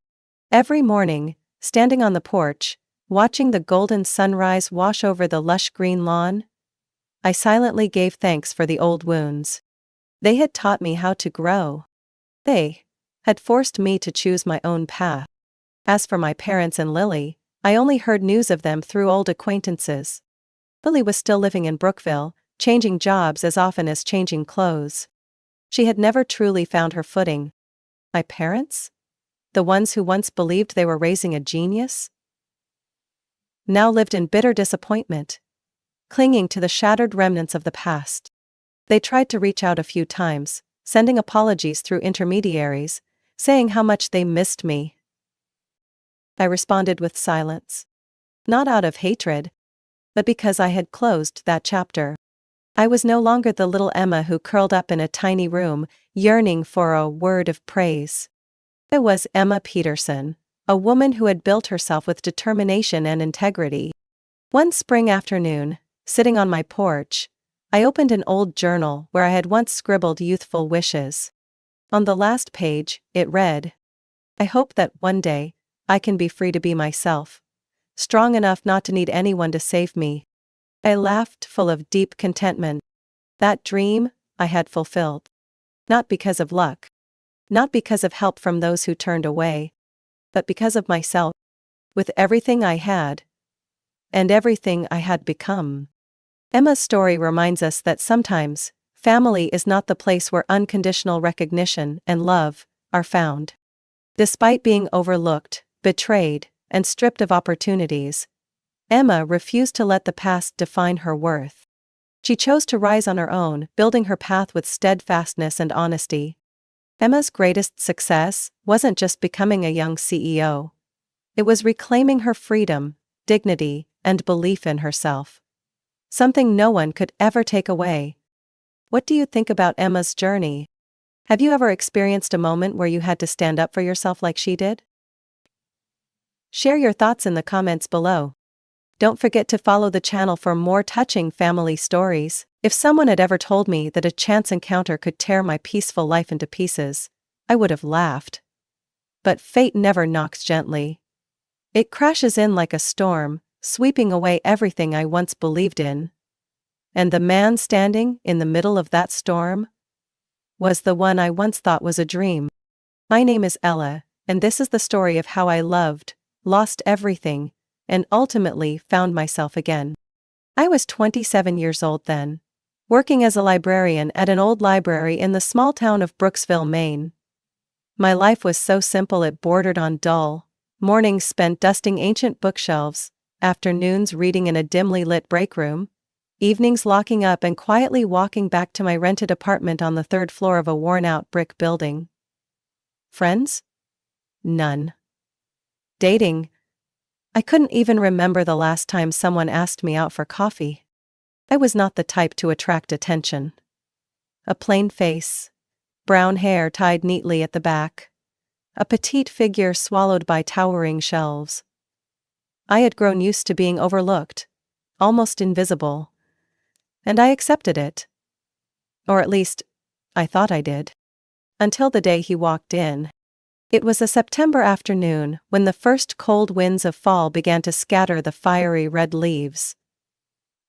Every morning, standing on the porch, watching the golden sunrise wash over the lush green lawn, I silently gave thanks for the old wounds. They had taught me how to grow. They had forced me to choose my own path. As for my parents and Lily, I only heard news of them through old acquaintances. Lily was still living in Brookville, changing jobs as often as changing clothes. She had never truly found her footing. My parents? The ones who once believed they were raising a genius? Now lived in bitter disappointment, clinging to the shattered remnants of the past. They tried to reach out a few times, sending apologies through intermediaries, saying how much they missed me. I responded with silence. Not out of hatred, but because I had closed that chapter. I was no longer the little Emma who curled up in a tiny room, yearning for a word of praise. I was Emma Peterson, a woman who had built herself with determination and integrity. One spring afternoon, sitting on my porch, I opened an old journal where I had once scribbled youthful wishes. On the last page, it read, "I hope that one day, I can be free to be myself, strong enough not to need anyone to save me." I laughed, full of deep contentment. That dream, I had fulfilled. Not because of luck. Not because of help from those who turned away. But because of myself. With everything I had. And everything I had become. Emma's story reminds us that sometimes, family is not the place where unconditional recognition and love are found. Despite being overlooked, betrayed, and stripped of opportunities, Emma refused to let the past define her worth. She chose to rise on her own, building her path with steadfastness and honesty. Emma's greatest success wasn't just becoming a young CEO. It was reclaiming her freedom, dignity, and belief in herself. Something no one could ever take away. What do you think about Emma's journey? Have you ever experienced a moment where you had to stand up for yourself like she did? Share your thoughts in the comments below. Don't forget to follow the channel for more touching family stories. If someone had ever told me that a chance encounter could tear my peaceful life into pieces, I would have laughed. But fate never knocks gently. It crashes in like a storm, sweeping away everything I once believed in. And the man standing in the middle of that storm was the one I once thought was a dream. My name is Ella, and this is the story of how I loved, lost everything, and ultimately found myself again. I was 27 years old then, working as a librarian at an old library in the small town of Brooksville, Maine. My life was so simple it bordered on dull. Mornings spent dusting ancient bookshelves, afternoons reading in a dimly lit break room, evenings locking up and quietly walking back to my rented apartment on the third floor of a worn-out brick building. Friends? None. Dating? I couldn't even remember the last time someone asked me out for coffee. I was not the type to attract attention. A plain face, brown hair tied neatly at the back, a petite figure swallowed by towering shelves. I had grown used to being overlooked, almost invisible. And I accepted it. Or at least, I thought I did. Until the day he walked in. It was a September afternoon when the first cold winds of fall began to scatter the fiery red leaves.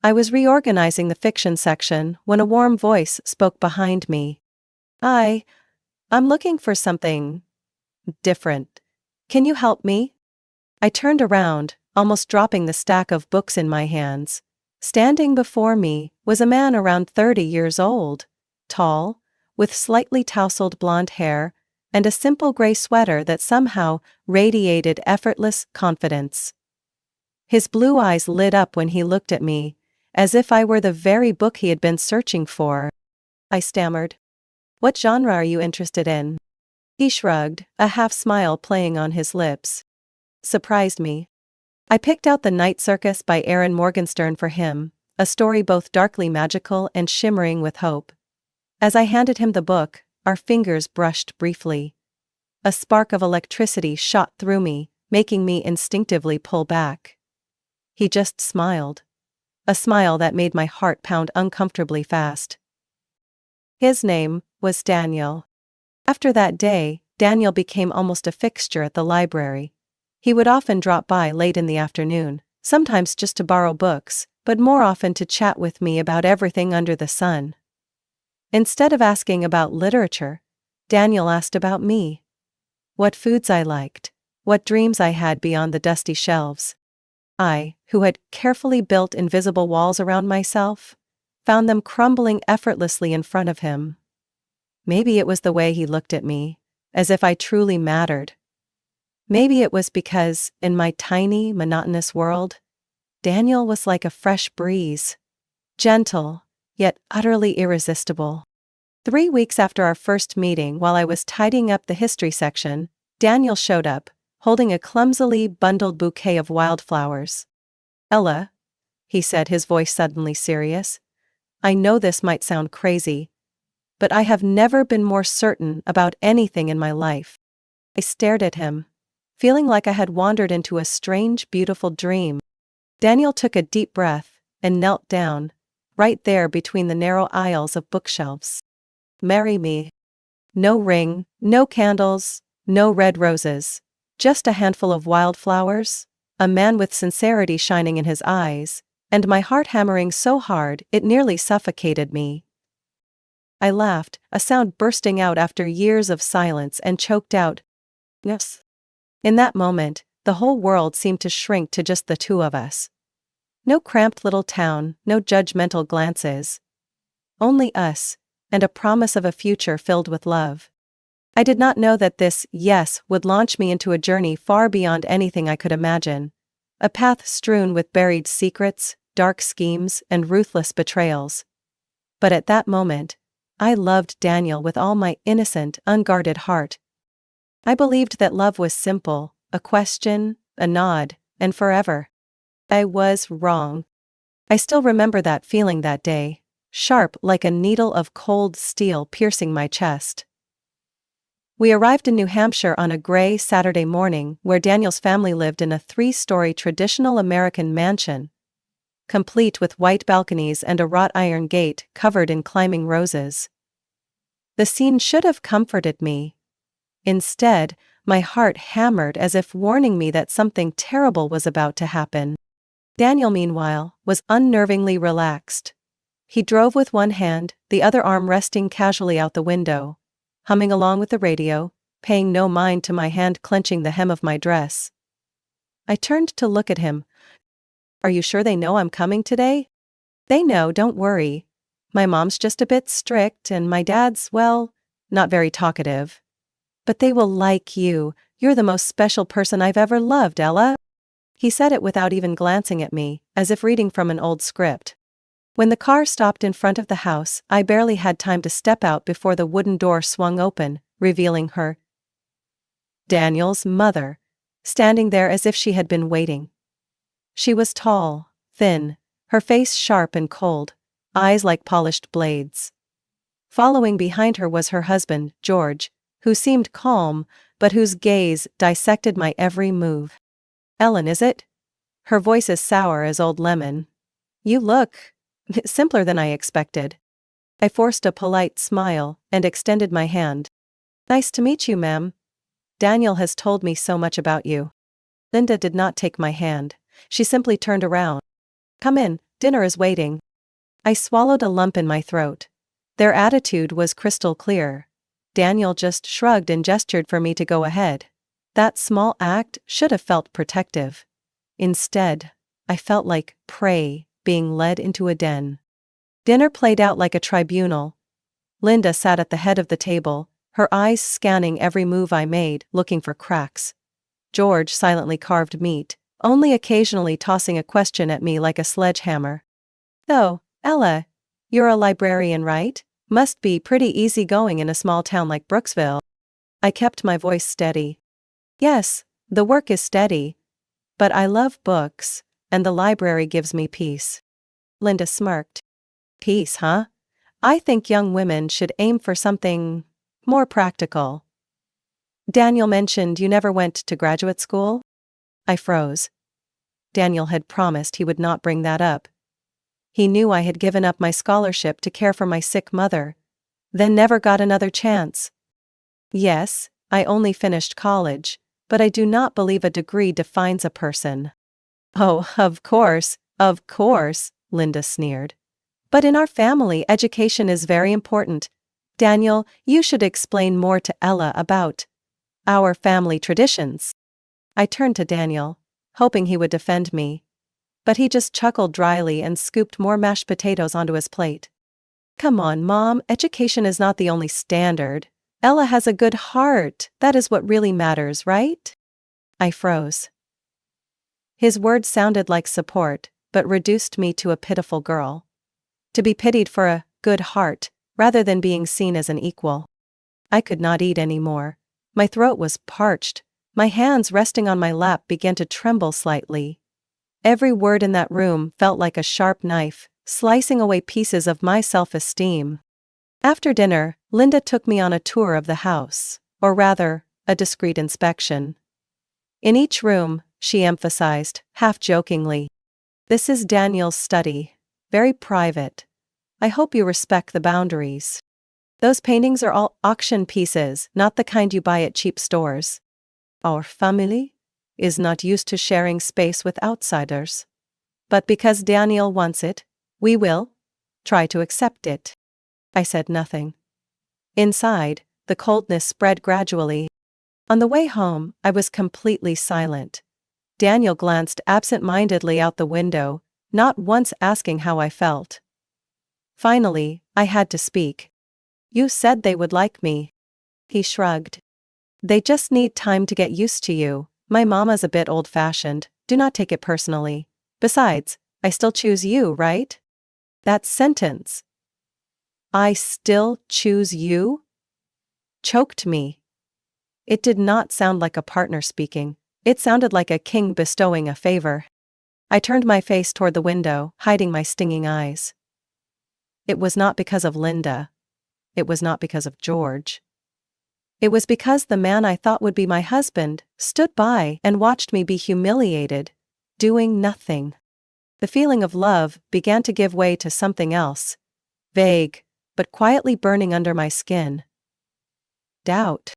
I was reorganizing the fiction section when a warm voice spoke behind me. I'm looking for something different. Can you help me? I turned around, almost dropping the stack of books in my hands. Standing before me was a man around 30 years old, tall, with slightly tousled blonde hair, and a simple gray sweater that somehow radiated effortless confidence. His blue eyes lit up when he looked at me, as if I were the very book he had been searching for. I stammered. "What genre are you interested in?" He shrugged, a half-smile playing on his lips. Surprised me. I picked out The Night Circus by Erin Morgenstern for him, a story both darkly magical and shimmering with hope. As I handed him the book, our fingers brushed briefly. A spark of electricity shot through me, making me instinctively pull back. He just smiled. A smile that made my heart pound uncomfortably fast. His name was Daniel. After that day, Daniel became almost a fixture at the library. He would often drop by late in the afternoon, sometimes just to borrow books, but more often to chat with me about everything under the sun. Instead of asking about literature, Daniel asked about me. What foods I liked, what dreams I had beyond the dusty shelves. I, who had carefully built invisible walls around myself, found them crumbling effortlessly in front of him. Maybe it was the way he looked at me, as if I truly mattered. Maybe it was because, in my tiny, monotonous world, Daniel was like a fresh breeze. Gentle, yet utterly irresistible. 3 weeks after our first meeting, while I was tidying up the history section, Daniel showed up, holding a clumsily bundled bouquet of wildflowers. "Ella," he said, his voice suddenly serious, "I know this might sound crazy, but I have never been more certain about anything in my life." I stared at him, feeling like I had wandered into a strange, beautiful dream. Daniel took a deep breath and knelt down, right there between the narrow aisles of bookshelves. "Marry me." No ring, no candles, no red roses. Just a handful of wildflowers, a man with sincerity shining in his eyes, and my heart hammering so hard it nearly suffocated me. I laughed, a sound bursting out after years of silence, and choked out, "Yes." In that moment, the whole world seemed to shrink to just the two of us. No cramped little town, no judgmental glances. Only us, and a promise of a future filled with love. I did not know that this yes would launch me into a journey far beyond anything I could imagine. A path strewn with buried secrets, dark schemes, and ruthless betrayals. But at that moment, I loved Daniel with all my innocent, unguarded heart. I believed that love was simple, a question, a nod, and forever. I was wrong. I still remember that feeling that day, sharp like a needle of cold steel piercing my chest. We arrived in New Hampshire on a gray Saturday morning where Daniel's family lived in a 3-story traditional American mansion, complete with white balconies and a wrought iron gate covered in climbing roses. The scene should have comforted me. Instead, my heart hammered as if warning me that something terrible was about to happen. Daniel, meanwhile, was unnervingly relaxed. He drove with one hand, the other arm resting casually out the window, humming along with the radio, paying no mind to my hand clenching the hem of my dress. I turned to look at him. "Are you sure they know I'm coming today?" "They know, don't worry. My mom's just a bit strict and my dad's, well, not very talkative. But they will like you. You're the most special person I've ever loved, Ella." He said it without even glancing at me, as if reading from an old script. When the car stopped in front of the house, I barely had time to step out before the wooden door swung open, revealing her, Daniel's mother, standing there as if she had been waiting. She was tall, thin, her face sharp and cold, eyes like polished blades. Following behind her was her husband, George, who seemed calm, but whose gaze dissected my every move. "Ellen, is it?" Her voice as sour as old lemon. "You look simpler than I expected." I forced a polite smile and extended my hand. "Nice to meet you, ma'am. Daniel has told me so much about you." Linda did not take my hand. She simply turned around. "Come in, dinner is waiting." I swallowed a lump in my throat. Their attitude was crystal clear. Daniel just shrugged and gestured for me to go ahead. That small act should have felt protective. Instead, I felt like prey being led into a den. Dinner played out like a tribunal. Linda sat at the head of the table, her eyes scanning every move I made, looking for cracks. George silently carved meat, only occasionally tossing a question at me like a sledgehammer. "So, Ella, you're a librarian, right? Must be pretty easygoing in a small town like Brooksville." I kept my voice steady. "Yes, the work is steady. But I love books, and the library gives me peace." Linda smirked. "Peace, huh? I think young women should aim for something more practical." "Daniel mentioned you never went to graduate school?" I froze. Daniel had promised he would not bring that up. He knew I had given up my scholarship to care for my sick mother, then never got another chance. "Yes, I only finished college, but I do not believe a degree defines a person." "Oh, of course, Linda sneered. "But in our family, education is very important. Daniel, you should explain more to Ella about our family traditions." I turned to Daniel, hoping he would defend me. But he just chuckled dryly and scooped more mashed potatoes onto his plate. "Come on, Mom, education is not the only standard. Ella has a good heart, that is what really matters, right?" I froze. His words sounded like support, but reduced me to a pitiful girl. To be pitied for a good heart, rather than being seen as an equal. I could not eat anymore. My throat was parched. My hands resting on my lap began to tremble slightly. Every word in that room felt like a sharp knife, slicing away pieces of my self-esteem. After dinner, Linda took me on a tour of the house, or rather, a discreet inspection. In each room, she emphasized, half-jokingly, "This is Daniel's study. Very private. I hope you respect the boundaries. Those paintings are all auction pieces, not the kind you buy at cheap stores. Our family is not used to sharing space with outsiders." But because Daniel wants it, we will try to accept it. I said nothing. Inside, the coldness spread gradually. On the way home, I was completely silent. Daniel glanced absent-mindedly out the window, not once asking how I felt. Finally, I had to speak. You said they would like me. He shrugged. They just need time to get used to you. My mama's a bit old-fashioned, do not take it personally. Besides, I still choose you, right? That sentence. I still choose you? Choked me. It did not sound like a partner speaking. It sounded like a king bestowing a favor. I turned my face toward the window, hiding my stinging eyes. It was not because of Linda. It was not because of George. It was because the man I thought would be my husband stood by and watched me be humiliated, doing nothing. The feeling of love began to give way to something else, vague, but quietly burning under my skin. Doubt.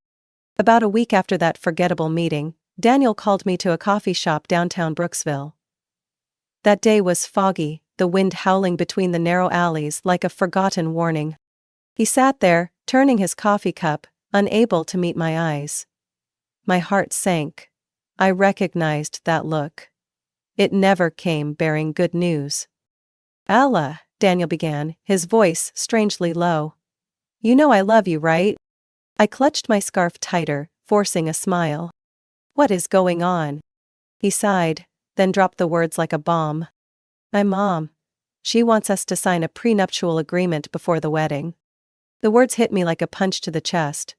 About a week after that forgettable meeting, Daniel called me to a coffee shop downtown Brooksville. That day was foggy, the wind howling between the narrow alleys like a forgotten warning. He sat there, turning his coffee cup, unable to meet my eyes. My heart sank. I recognized that look. It never came bearing good news. Ella, Daniel began, his voice strangely low. You know I love you, right? I clutched my scarf tighter, forcing a smile. What is going on? He sighed, then dropped the words like a bomb. My mom. She wants us to sign a prenuptial agreement before the wedding. The words hit me like a punch to the chest.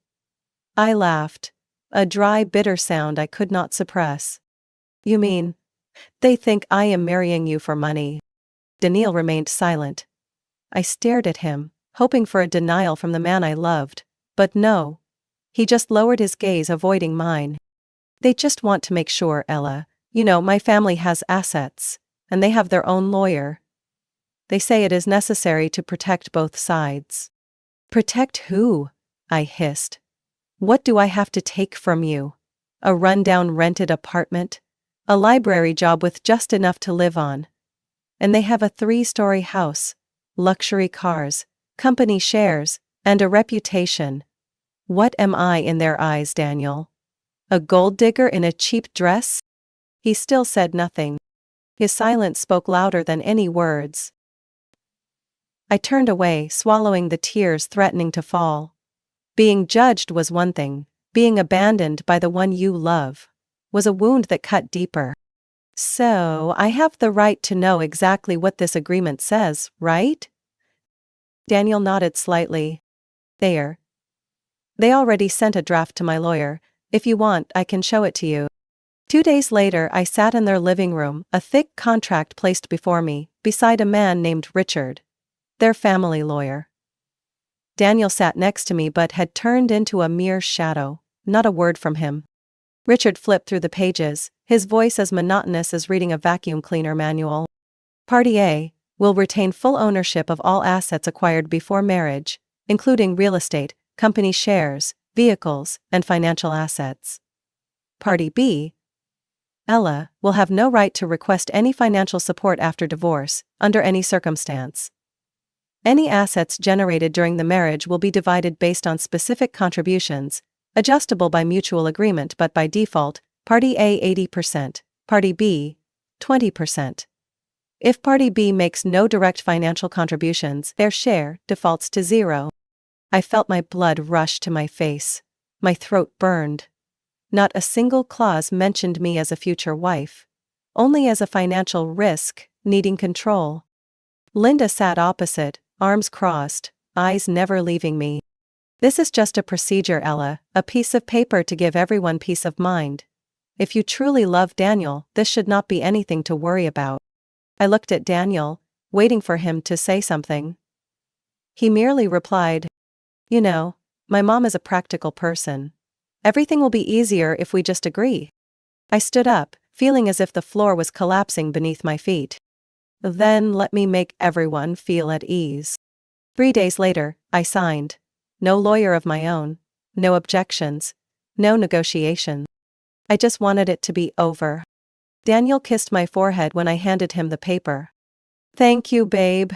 I laughed, a dry, bitter sound I could not suppress. You mean, they think I am marrying you for money? Daniel remained silent. I stared at him, hoping for a denial from the man I loved, but no. He just lowered his gaze, avoiding mine. They just want to make sure, Ella. You know, my family has assets, and they have their own lawyer. They say it is necessary to protect both sides. Protect who? I hissed. What do I have to take from you? A rundown rented apartment? A library job with just enough to live on? And they have a 3-story house, luxury cars, company shares, and a reputation. What am I in their eyes, Daniel? A gold digger in a cheap dress? He still said nothing. His silence spoke louder than any words. I turned away, swallowing the tears threatening to fall. Being judged was one thing, being abandoned by the one you love was a wound that cut deeper. So, I have the right to know exactly what this agreement says, right? Daniel nodded slightly. They already sent a draft to my lawyer. If you want, I can show it to you. 2 days later, I sat in their living room, a thick contract placed before me, beside a man named Richard, their family lawyer. Daniel sat next to me but had turned into a mere shadow, not a word from him. Richard flipped through the pages, his voice as monotonous as reading a vacuum cleaner manual. Party A will retain full ownership of all assets acquired before marriage, including real estate, company shares, vehicles, and financial assets. Party B, Ella, will have no right to request any financial support after divorce, under any circumstance. Any assets generated during the marriage will be divided based on specific contributions, adjustable by mutual agreement but by default, Party A 80%, Party B 20%. If Party B makes no direct financial contributions, their share defaults to 0. I felt my blood rush to my face. My throat burned. Not a single clause mentioned me as a future wife. Only as a financial risk, needing control. Linda sat opposite, arms crossed, eyes never leaving me. This is just a procedure, Ella, a piece of paper to give everyone peace of mind. If you truly love Daniel, this should not be anything to worry about. I looked at Daniel, waiting for him to say something. He merely replied, You know, my mom is a practical person. Everything will be easier if we just agree. I stood up, feeling as if the floor was collapsing beneath my feet. Then let me make everyone feel at ease. 3 days later, I signed. No lawyer of my own, no objections, no negotiation. I just wanted it to be over. Daniel kissed my forehead when I handed him the paper. Thank you, babe.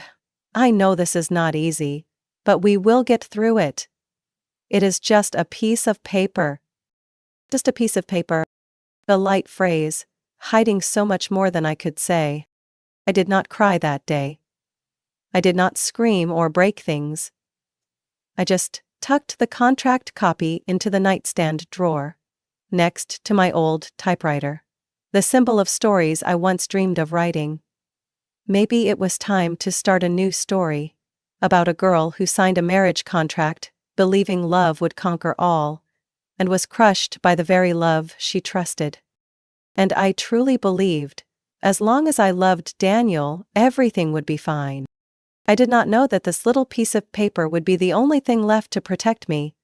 I know this is not easy, but we will get through it. It is just a piece of paper. Just a piece of paper. A light phrase, hiding so much more than I could say. I did not cry that day. I did not scream or break things. I just tucked the contract copy into the nightstand drawer, next to my old typewriter, the symbol of stories I once dreamed of writing. Maybe it was time to start a new story, about a girl who signed a marriage contract, believing love would conquer all, and was crushed by the very love she trusted. And I truly believed, as long as I loved Daniel, everything would be fine. I did not know that this little piece of paper would be the only thing left to protect me,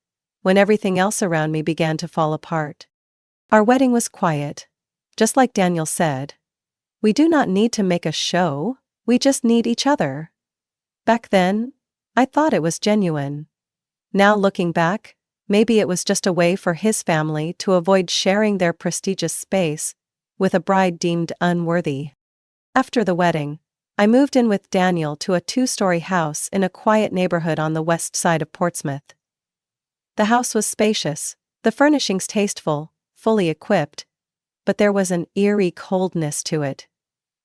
when everything else around me began to fall apart. Our wedding was quiet. Just like Daniel said, we do not need to make a show, we just need each other. Back then, I thought it was genuine. Now looking back, maybe it was just a way for his family to avoid sharing their prestigious space with a bride deemed unworthy. After the wedding, I moved in with Daniel to a 2-story house in a quiet neighborhood on the west side of Portsmouth. The house was spacious, the furnishings tasteful, fully equipped, but there was an eerie coldness to it,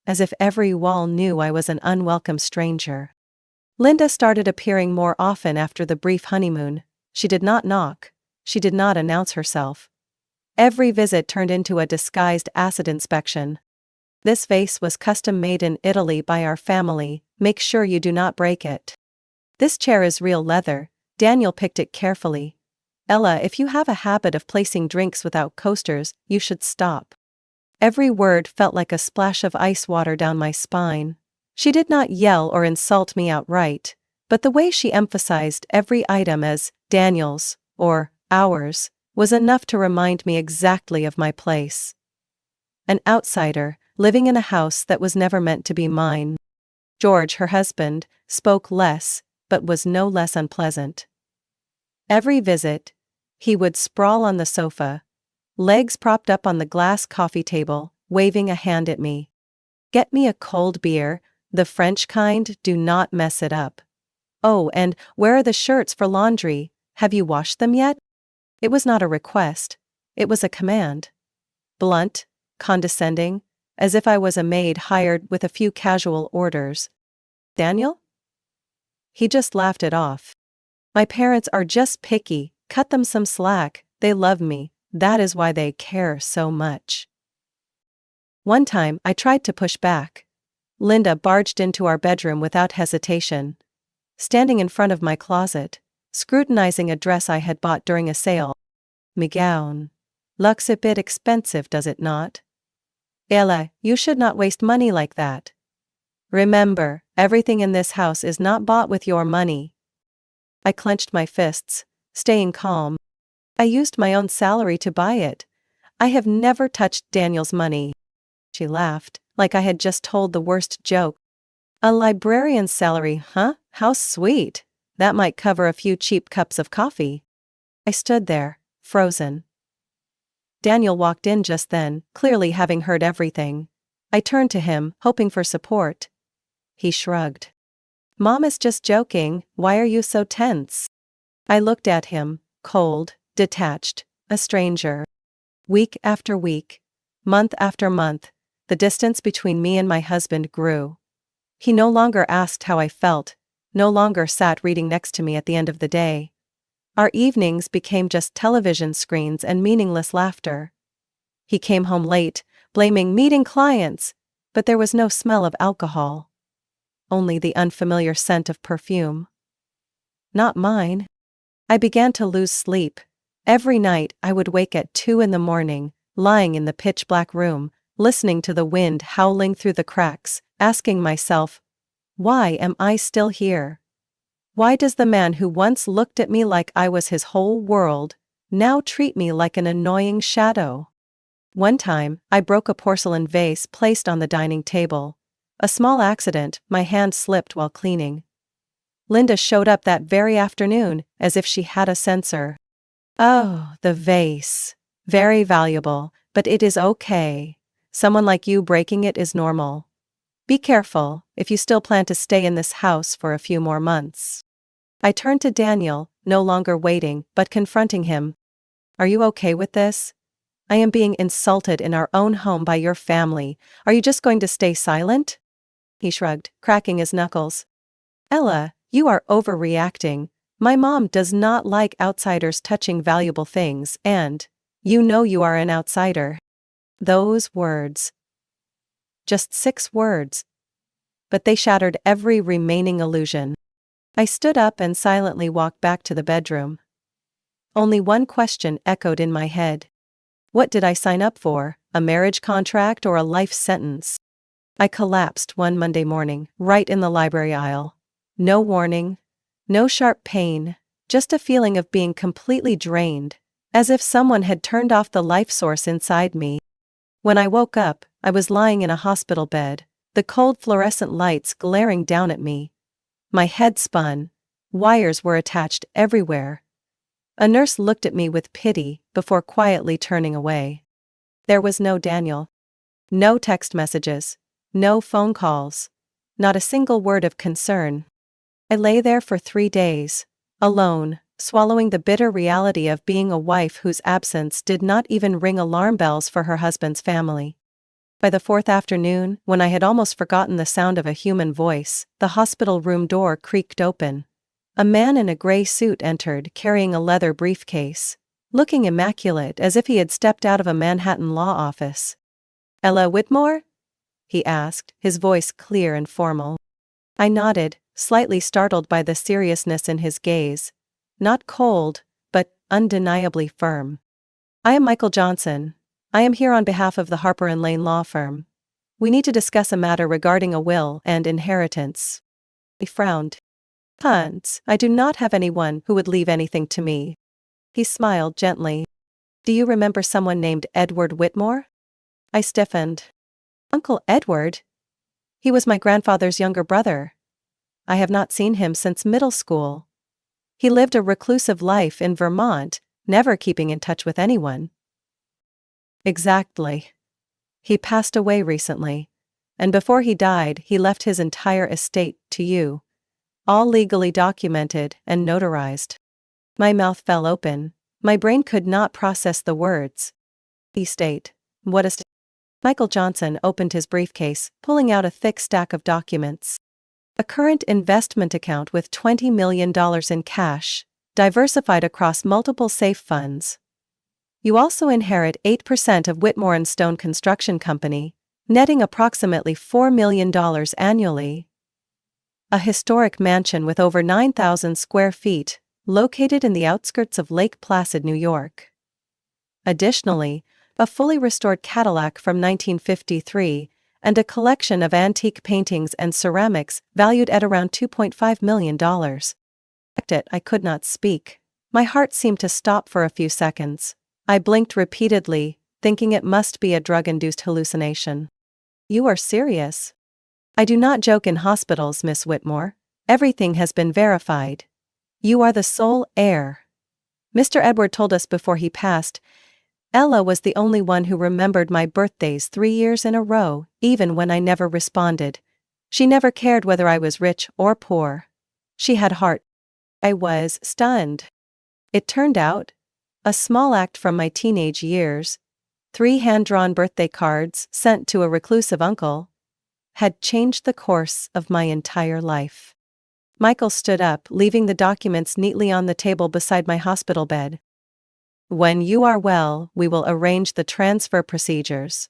as if every wall knew I was an unwelcome stranger. Linda started appearing more often after the brief honeymoon. She did not knock, she did not announce herself. Every visit turned into a disguised acid inspection. This vase was custom made in Italy by our family, make sure you do not break it. This chair is real leather, Daniel picked it carefully. Ella, if you have a habit of placing drinks without coasters, you should stop. Every word felt like a splash of ice water down my spine. She did not yell or insult me outright, but the way she emphasized every item as Daniel's or ours was enough to remind me exactly of my place. An outsider, living in a house that was never meant to be mine. George, her husband, spoke less, but was no less unpleasant. Every visit, he would sprawl on the sofa, legs propped up on the glass coffee table, waving a hand at me. Get me a cold beer, the French kind, do not mess it up. Oh, and where are the shirts for laundry, have you washed them yet? It was not a request, it was a command. Blunt, condescending, as if I was a maid hired with a few casual orders. Daniel? He just laughed it off. My parents are just picky, cut them some slack, they love me, that is why they care so much. One time, I tried to push back. Linda barged into our bedroom without hesitation. Standing in front of my closet, scrutinizing a dress I had bought during a sale. "Me gown. Looks a bit expensive, does it not? Ella, you should not waste money like that. Remember, everything in this house is not bought with your money." I clenched my fists, staying calm. I used my own salary to buy it. I have never touched Daniel's money. She laughed, like I had just told the worst joke. A librarian's salary, huh? How sweet. That might cover a few cheap cups of coffee. I stood there, frozen. Daniel walked in just then, clearly having heard everything. I turned to him, hoping for support. He shrugged. Mom is just joking, why are you so tense? I looked at him, cold, detached, a stranger. Week after week, month after month, the distance between me and my husband grew. He no longer asked how I felt, no longer sat reading next to me at the end of the day. Our evenings became just television screens and meaningless laughter. He came home late, blaming meeting clients, but there was no smell of alcohol. Only the unfamiliar scent of perfume. Not mine. I began to lose sleep. Every night I would wake at 2 a.m, lying in the pitch-black room, listening to the wind howling through the cracks, asking myself, why am I still here? Why does the man who once looked at me like I was his whole world, now treat me like an annoying shadow? One time, I broke a porcelain vase placed on the dining table. A small accident, my hand slipped while cleaning. Linda showed up that very afternoon, as if she had a sensor. Oh, the vase. Very valuable, but it is okay. Someone like you breaking it is normal. Be careful if you still plan to stay in this house for a few more months. I turned to Daniel, no longer waiting, but confronting him. Are you okay with this? I am being insulted in our own home by your family. Are you just going to stay silent? He shrugged, cracking his knuckles. Ella, you are overreacting. My mom does not like outsiders touching valuable things, and you know you are an outsider. Those words. Just 6 words. But they shattered every remaining illusion. I stood up and silently walked back to the bedroom. Only one question echoed in my head. What did I sign up for, a marriage contract or a life sentence? I collapsed one Monday morning, right in the library aisle. No warning, no sharp pain, just a feeling of being completely drained, as if someone had turned off the life source inside me. When I woke up, I was lying in a hospital bed, the cold fluorescent lights glaring down at me. My head spun. Wires were attached everywhere. A nurse looked at me with pity before quietly turning away. There was no Daniel. No text messages. No phone calls. Not a single word of concern. I lay there for 3 days, alone, swallowing the bitter reality of being a wife whose absence did not even ring alarm bells for her husband's family. By the 4th afternoon, when I had almost forgotten the sound of a human voice, the hospital room door creaked open. A man in a gray suit entered carrying a leather briefcase, looking immaculate as if he had stepped out of a Manhattan law office. Ella Whitmore? He asked, his voice clear and formal. I nodded, slightly startled by the seriousness in his gaze. Not cold, but undeniably firm. I am Michael Johnson. I am here on behalf of the Harper & Lane law firm. We need to discuss a matter regarding a will and inheritance. He frowned. Hans, I do not have anyone who would leave anything to me. He smiled gently. Do you remember someone named Edward Whitmore? I stiffened. Uncle Edward? He was my grandfather's younger brother. I have not seen him since middle school. He lived a reclusive life in Vermont, never keeping in touch with anyone. Exactly. He passed away recently. And before he died, he left his entire estate to you. All legally documented and notarized. My mouth fell open. My brain could not process the words. Estate. What estate? Michael Johnson opened his briefcase, pulling out a thick stack of documents. A current investment account with $20 million in cash, diversified across multiple safe funds. You also inherit 8% of Whitmore & Stone Construction Company, netting approximately $4 million annually. A historic mansion with over 9,000 square feet, located in the outskirts of Lake Placid, New York. Additionally, a fully restored Cadillac from 1953, and a collection of antique paintings and ceramics valued at around $2.5 million. I could not speak. My heart seemed to stop for a few seconds. I blinked repeatedly, thinking it must be a drug-induced hallucination. You are serious? I do not joke in hospitals, Miss Whitmore. Everything has been verified. You are the sole heir. Mr. Edward told us before he passed. Ella was the only one who remembered my birthdays 3 years in a row, even when I never responded. She never cared whether I was rich or poor. She had heart. I was stunned. It turned out, a small act from my teenage years, 3 hand-drawn birthday cards sent to a reclusive uncle, had changed the course of my entire life. Michael stood up, leaving the documents neatly on the table beside my hospital bed. When you are well, we will arrange the transfer procedures.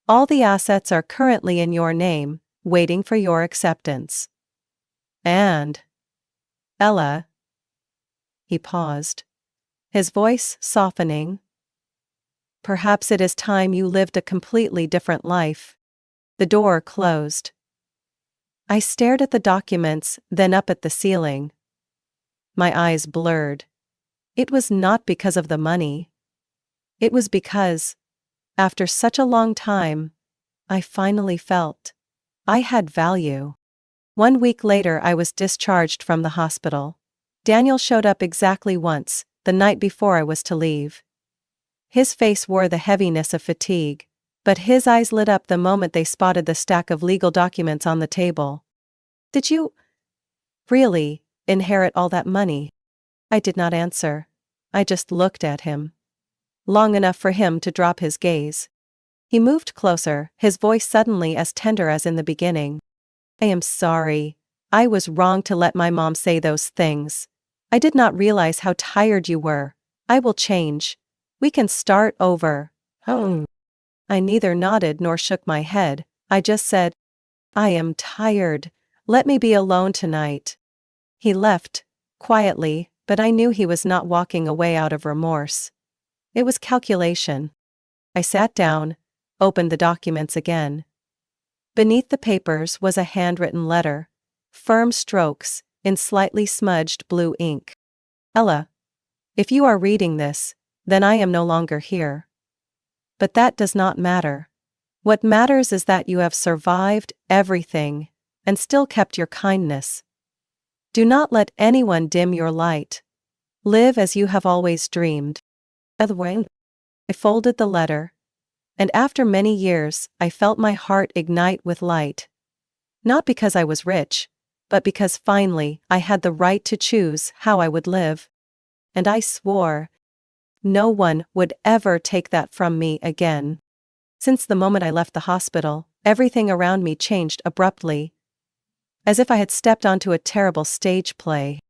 All the assets are currently in your name, waiting for your acceptance. And Ella. He paused, his voice softening. Perhaps it is time you lived a completely different life. The door closed. I stared at the documents, then up at the ceiling. My eyes blurred. It was not because of the money. It was because, after such a long time, I finally felt I had value. 1 week later, I was discharged from the hospital. Daniel showed up exactly once, the night before I was to leave. His face wore the heaviness of fatigue, But his eyes lit up the moment they spotted the stack of legal documents on the table. "Did you really inherit all that money?" I did not answer. I just looked at him. Long enough for him to drop his gaze. He moved closer, his voice suddenly as tender as in the beginning. "I am sorry. I was wrong to let my mom say those things. I did not realize how tired you were. I will change. We can start over." Oh. I neither nodded nor shook my head. I just said, "I am tired. Let me be alone tonight." He left, quietly, but I knew he was not walking away out of remorse. It was calculation. I sat down, opened the documents again. Beneath the papers was a handwritten letter. Firm strokes, in slightly smudged blue ink. "Ella, if you are reading this, then I am no longer here. But that does not matter. What matters is that you have survived everything, and still kept your kindness. Do not let anyone dim your light. Live as you have always dreamed." I folded the letter, and after many years, I felt my heart ignite with light. Not because I was rich, but because finally I had the right to choose how I would live. And I swore no one would ever take that from me again. Since the moment I left the hospital, everything around me changed abruptly. As if I had stepped onto a terrible stage play.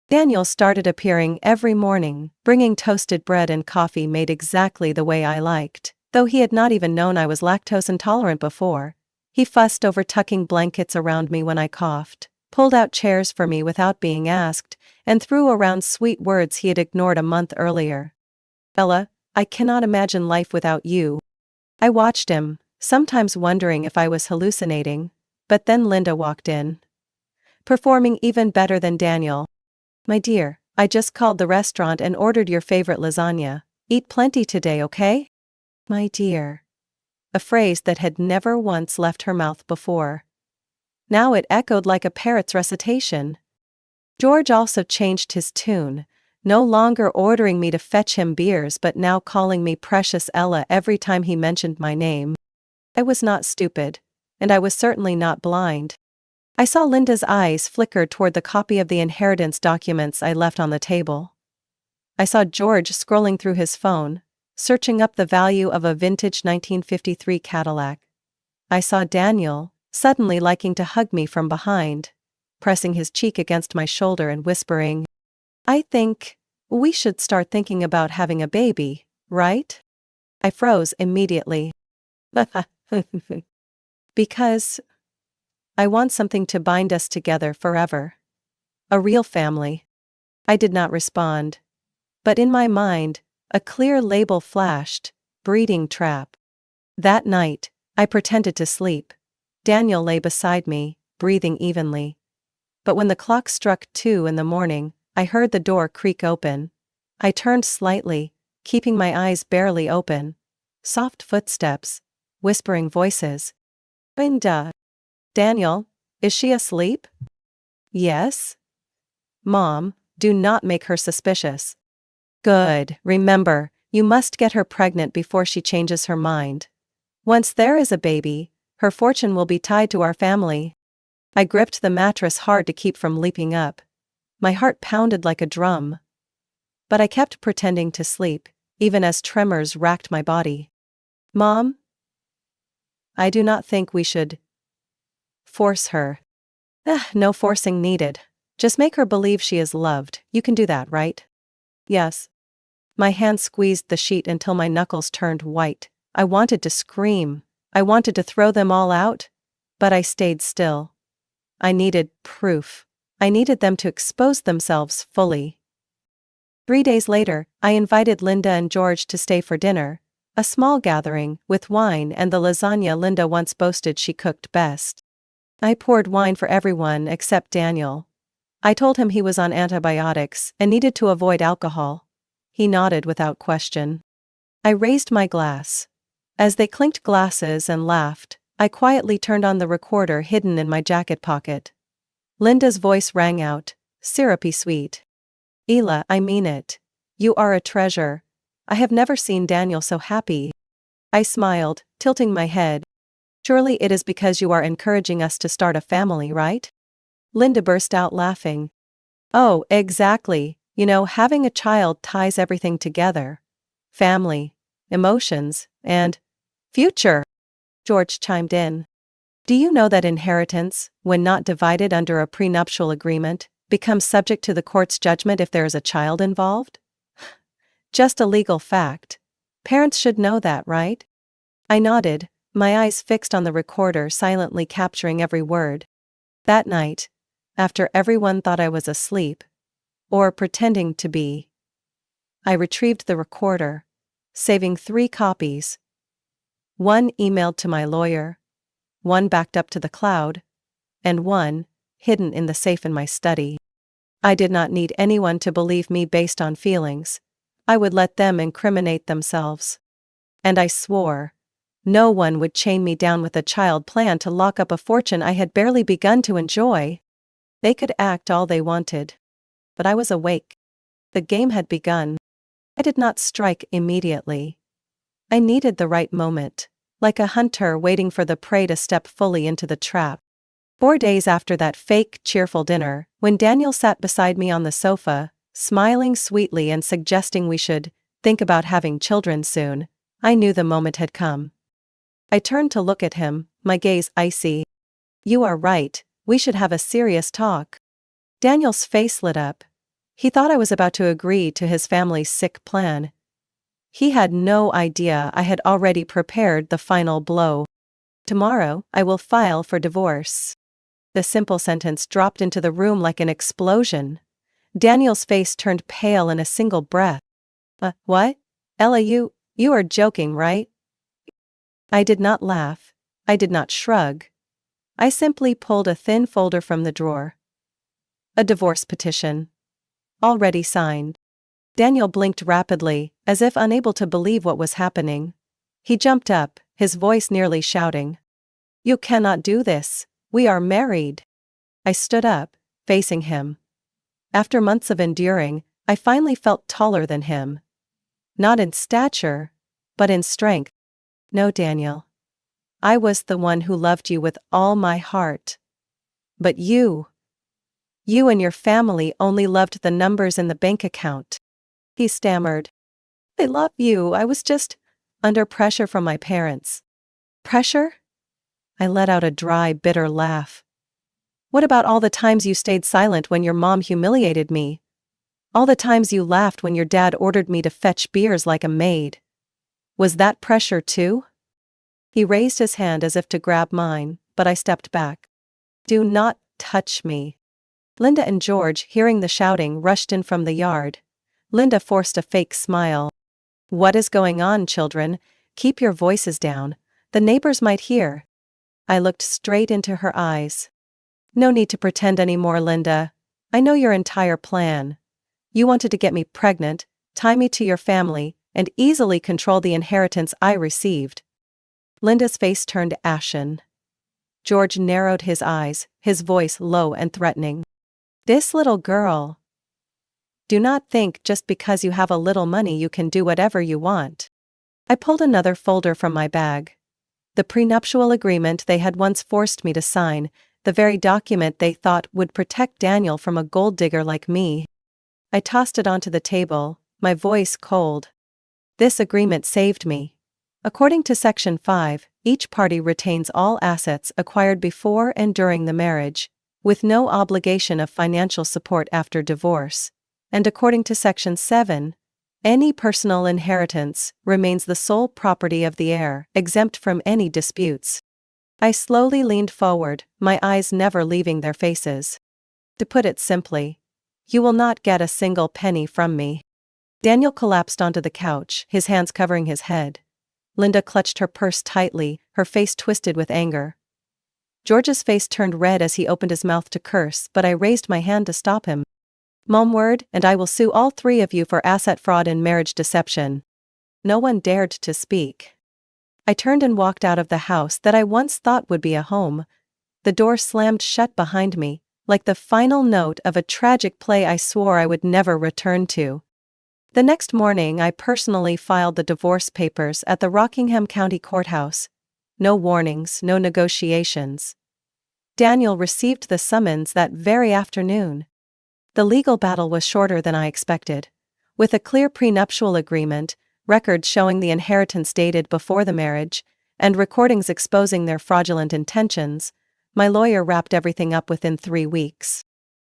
Daniel started appearing every morning, bringing toasted bread and coffee made exactly the way I liked. Though he had not even known I was lactose intolerant before, he fussed over tucking blankets around me when I coughed, pulled out chairs for me without being asked, and threw around sweet words he had ignored a month earlier. "Ella, I cannot imagine life without you." I watched him, sometimes wondering if I was hallucinating, but then Linda walked in. Performing even better than Daniel. "My dear, I just called the restaurant and ordered your favorite lasagna. Eat plenty today, okay?" "My dear." A phrase that had never once left her mouth before. Now it echoed like a parrot's recitation. George also changed his tune, no longer ordering me to fetch him beers but now calling me precious Ella every time he mentioned my name. I was not stupid, and I was certainly not blind. I saw Linda's eyes flicker toward the copy of the inheritance documents I left on the table. I saw George scrolling through his phone, searching up the value of a vintage 1953 Cadillac. I saw Daniel, suddenly liking to hug me from behind, pressing his cheek against my shoulder and whispering, "I think we should start thinking about having a baby, right?" I froze immediately. "Because I want something to bind us together forever. A real family." I did not respond. But in my mind, a clear label flashed: breeding trap. That night, I pretended to sleep. Daniel lay beside me, breathing evenly. But when the clock struck 2 in the morning, I heard the door creak open. I turned slightly, keeping my eyes barely open. Soft footsteps, whispering voices. "Linda." "Daniel, is she asleep?" "Yes." "Mom, do not make her suspicious." "Good, remember, you must get her pregnant before she changes her mind. Once there is a baby, her fortune will be tied to our family." I gripped the mattress hard to keep from leaping up. My heart pounded like a drum. But I kept pretending to sleep, even as tremors racked my body. "Mom, I do not think we should force her." No forcing needed. Just make her believe she is loved. You can do that, right?" "Yes." My hand squeezed the sheet until my knuckles turned white. I wanted to scream. I wanted to throw them all out. But I stayed still. I needed proof. I needed them to expose themselves fully. 3 days later, I invited Linda and George to stay for dinner. A small gathering, with wine and the lasagna Linda once boasted she cooked best. I poured wine for everyone except Daniel. I told him he was on antibiotics and needed to avoid alcohol. He nodded without question. I raised my glass. As they clinked glasses and laughed, I quietly turned on the recorder hidden in my jacket pocket. Linda's voice rang out, syrupy sweet. "Ela, I mean it. You are a treasure. I have never seen Daniel so happy." I smiled, tilting my head. Surely it is because you are encouraging us to start a family, right? Linda burst out laughing. Oh, exactly. You know, having a child ties everything together. Family, emotions, and future. George chimed in. Do you know that inheritance, when not divided under a prenuptial agreement, becomes subject to the court's judgment if there is a child involved? Just a legal fact. Parents should know that, right? I nodded, my eyes fixed on the recorder, silently capturing every word. That night, after everyone thought I was asleep, or pretending to be, I retrieved the recorder, saving 3 copies. One emailed to my lawyer, one backed up to the cloud, and one hidden in the safe in my study. I did not need anyone to believe me based on feelings. I would let them incriminate themselves. And I swore no one would chain me down with a child plan to lock up a fortune I had barely begun to enjoy. They could act all they wanted. But I was awake. The game had begun. I did not strike immediately. I needed the right moment, like a hunter waiting for the prey to step fully into the trap. 4 days after that fake, cheerful dinner, when Daniel sat beside me on the sofa, smiling sweetly and suggesting we should think about having children soon, I knew the moment had come. I turned to look at him, my gaze icy. You are right, we should have a serious talk. Daniel's face lit up. He thought I was about to agree to his family's sick plan. He had no idea I had already prepared the final blow. Tomorrow, I will file for divorce. The simple sentence dropped into the room like an explosion. Daniel's face turned pale in a single breath. What? Ella, you are joking, right? I did not laugh. I did not shrug. I simply pulled a thin folder from the drawer. A divorce petition. Already signed. Daniel blinked rapidly, as if unable to believe what was happening. He jumped up, his voice nearly shouting. You cannot do this. We are married. I stood up, facing him. After months of enduring, I finally felt taller than him. Not in stature, but in strength. No, Daniel. I was the one who loved you with all my heart. But you and your family only loved the numbers in the bank account. He stammered. I love you, I was just under pressure from my parents. Pressure? I let out a dry, bitter laugh. What about all the times you stayed silent when your mom humiliated me? All the times you laughed when your dad ordered me to fetch beers like a maid? Was that pressure too? He raised his hand as if to grab mine, but I stepped back. Do not touch me. Linda and George, hearing the shouting, rushed in from the yard. Linda forced a fake smile. What is going on, children? Keep your voices down. The neighbors might hear. I looked straight into her eyes. No need to pretend anymore, Linda. I know your entire plan. You wanted to get me pregnant, tie me to your family, and easily control the inheritance I received. Linda's face turned ashen. George narrowed his eyes, his voice low and threatening. This little girl. Do not think just because you have a little money you can do whatever you want. I pulled another folder from my bag. The prenuptial agreement they had once forced me to sign, the very document they thought would protect Daniel from a gold digger like me. I tossed it onto the table, my voice cold. This agreement saved me. According to Section 5, each party retains all assets acquired before and during the marriage, with no obligation of financial support after divorce. And according to Section 7, any personal inheritance remains the sole property of the heir, exempt from any disputes. I slowly leaned forward, my eyes never leaving their faces. To put it simply, you will not get a single penny from me. Daniel collapsed onto the couch, his hands covering his head. Linda clutched her purse tightly, her face twisted with anger. George's face turned red as he opened his mouth to curse, but I raised my hand to stop him. Mom word, and I will sue all 3 of you for asset fraud and marriage deception. No one dared to speak. I turned and walked out of the house that I once thought would be a home. The door slammed shut behind me, like the final note of a tragic play I swore I would never return to. The next morning, I personally filed the divorce papers at the Rockingham County Courthouse. No warnings, no negotiations. Daniel received the summons that very afternoon. The legal battle was shorter than I expected. With a clear prenuptial agreement, records showing the inheritance dated before the marriage, and recordings exposing their fraudulent intentions, my lawyer wrapped everything up within 3 weeks.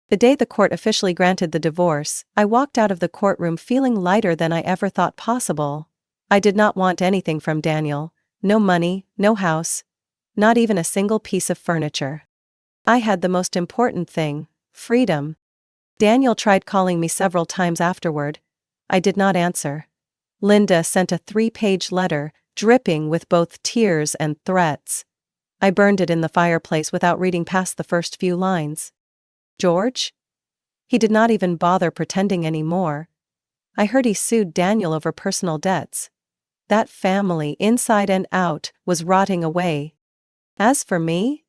The day the court officially granted the divorce, I walked out of the courtroom feeling lighter than I ever thought possible. I did not want anything from Daniel. No money, no house, not even a single piece of furniture. I had the most important thing: freedom. Daniel tried calling me several times afterward. I did not answer. Linda sent a 3-page letter, dripping with both tears and threats. I burned it in the fireplace without reading past the first few lines. George? He did not even bother pretending anymore. I heard he sued Daniel over personal debts. That family, inside and out, was rotting away. As for me,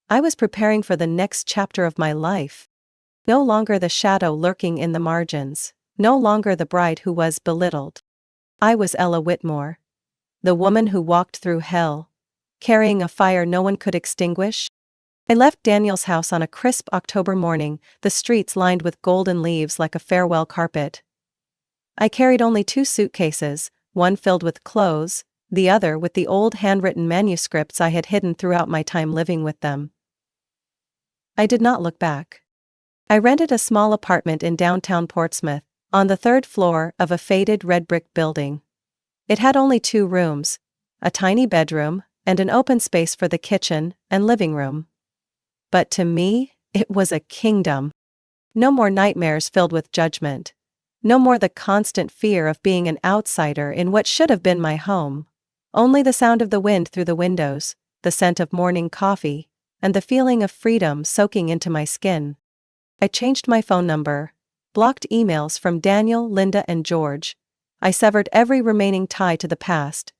I was preparing for the next chapter of my life. No longer the shadow lurking in the margins, no longer the bride who was belittled. I was Ella Whitmore, the woman who walked through hell, carrying a fire no one could extinguish. I left Daniel's house on a crisp October morning, the streets lined with golden leaves like a farewell carpet. I carried only 2 suitcases, one filled with clothes, the other with the old handwritten manuscripts I had hidden throughout my time living with them. I did not look back. I rented a small apartment in downtown Portsmouth, on the 3rd floor of a faded red brick building. It had only 2 rooms, a tiny bedroom, and an open space for the kitchen and living room. But to me, it was a kingdom. No more nightmares filled with judgment. No more the constant fear of being an outsider in what should have been my home. Only the sound of the wind through the windows, the scent of morning coffee, and the feeling of freedom soaking into my skin. I changed my phone number, blocked emails from Daniel, Linda, and George. I severed every remaining tie to the past,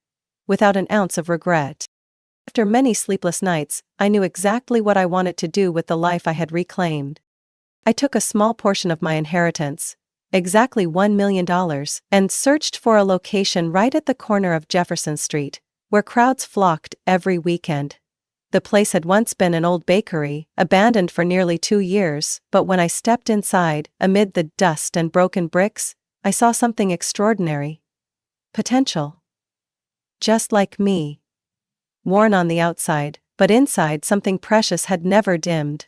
without an ounce of regret. After many sleepless nights, I knew exactly what I wanted to do with the life I had reclaimed. I took a small portion of my inheritance, exactly $1 million, and searched for a location right at the corner of Jefferson Street, where crowds flocked every weekend. The place had once been an old bakery, abandoned for nearly 2 years, but when I stepped inside, amid the dust and broken bricks, I saw something extraordinary. Potential. Just like me. Worn on the outside, but inside something precious had never dimmed.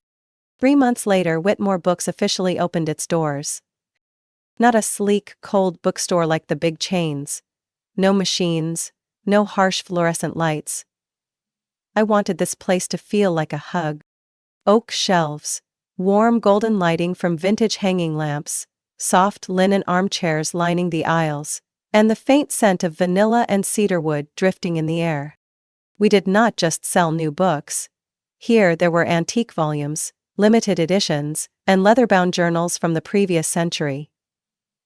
3 months later, Whitmore Books officially opened its doors. Not a sleek, cold bookstore like the big chains. No machines, no harsh fluorescent lights. I wanted this place to feel like a hug. Oak shelves, warm golden lighting from vintage hanging lamps, soft linen armchairs lining the aisles, and the faint scent of vanilla and cedarwood drifting in the air. We did not just sell new books. Here there were antique volumes, limited editions, and leather-bound journals from the previous century.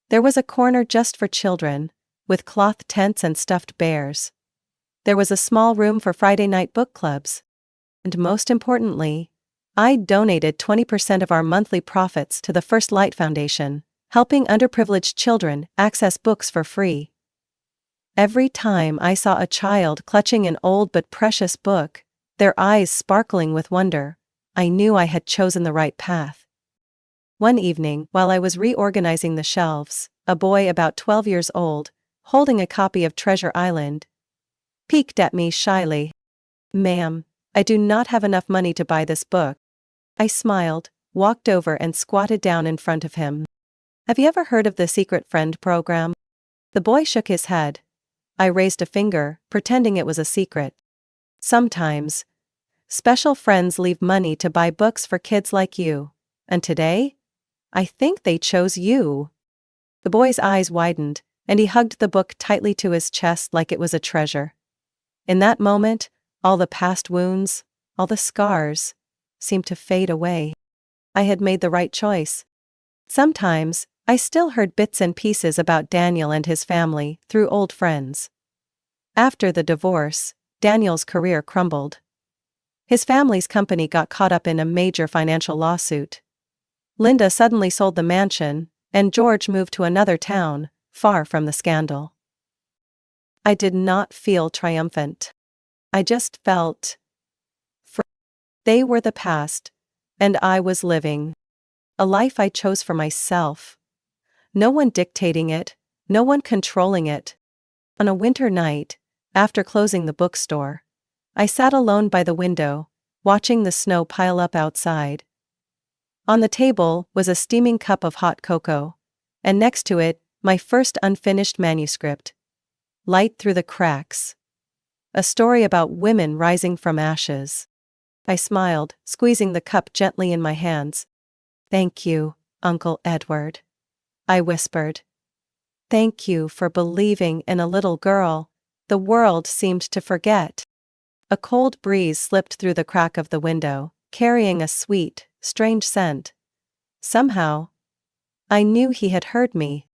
There was a corner just for children, with cloth tents and stuffed bears. There was a small room for Friday night book clubs. And most importantly, I donated 20% of our monthly profits to the First Light Foundation, helping underprivileged children access books for free. Every time I saw a child clutching an old but precious book, their eyes sparkling with wonder, I knew I had chosen the right path. One evening, while I was reorganizing the shelves, a boy about 12 years old, holding a copy of Treasure Island, peeked at me shyly. "Ma'am, I do not have enough money to buy this book." I smiled, walked over and squatted down in front of him. "Have you ever heard of the Secret Friend program?" The boy shook his head. I raised a finger, pretending it was a secret. "Sometimes, special friends leave money to buy books for kids like you. And today, I think they chose you." The boy's eyes widened, and he hugged the book tightly to his chest like it was a treasure. In that moment, all the past wounds, all the scars, seemed to fade away. I had made the right choice. Sometimes, I still heard bits and pieces about Daniel and his family through old friends. After the divorce, Daniel's career crumbled. His family's company got caught up in a major financial lawsuit. Linda suddenly sold the mansion, and George moved to another town, far from the scandal. I did not feel triumphant. I just felt free. They were the past, and I was living a life I chose for myself. No one dictating it, no one controlling it. On a winter night, after closing the bookstore, I sat alone by the window, watching the snow pile up outside. On the table was a steaming cup of hot cocoa, and next to it, my first unfinished manuscript. Light through the cracks. A story about women rising from ashes. I smiled, squeezing the cup gently in my hands. "Thank you, Uncle Edward," I whispered. "Thank you for believing in a little girl the world seemed to forget." A cold breeze slipped through the crack of the window, carrying a sweet, strange scent. Somehow, I knew he had heard me.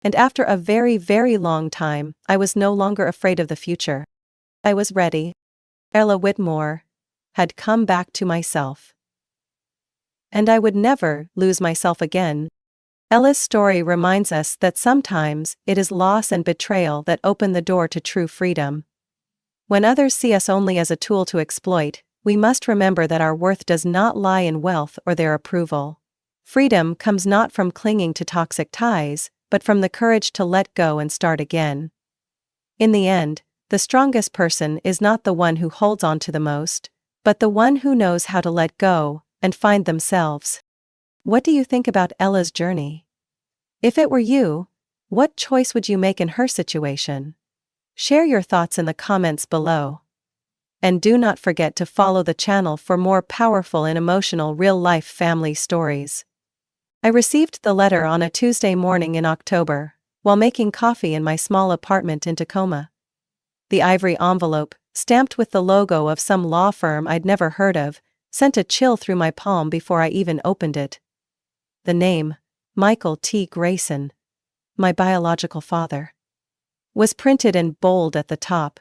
And after a very, very long time, I was no longer afraid of the future. I was ready. Ella Whitmore had come back to myself. And I would never lose myself again. Ella's story reminds us that sometimes it is loss and betrayal that open the door to true freedom. When others see us only as a tool to exploit, we must remember that our worth does not lie in wealth or their approval. Freedom comes not from clinging to toxic ties, but from the courage to let go and start again. In the end, the strongest person is not the one who holds on to the most, but the one who knows how to let go and find themselves. What do you think about Ella's journey? If it were you, what choice would you make in her situation? Share your thoughts in the comments below. And do not forget to follow the channel for more powerful and emotional real-life family stories. I received the letter on a Tuesday morning in October, while making coffee in my small apartment in Tacoma. The ivory envelope, stamped with the logo of some law firm I'd never heard of, sent a chill through my palm before I even opened it. The name, Michael T. Grayson, my biological father, was printed in bold at the top.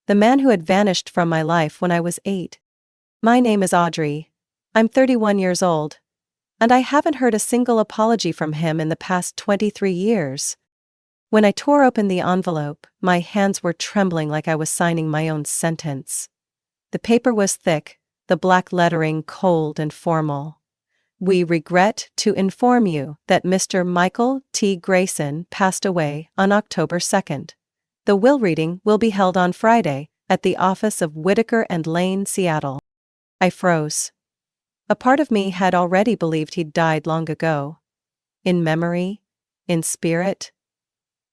The man who had vanished from my life when I was 8. My name is Audrey. I'm 31 years old. And I haven't heard a single apology from him in the past 23 years. When I tore open the envelope, my hands were trembling like I was signing my own sentence. The paper was thick, the black lettering cold and formal. "We regret to inform you that Mr. Michael T. Grayson passed away on October 2nd. The will reading will be held on Friday at the office of Whitaker and Lane, Seattle." I froze. A part of me had already believed he'd died long ago. In memory, in spirit.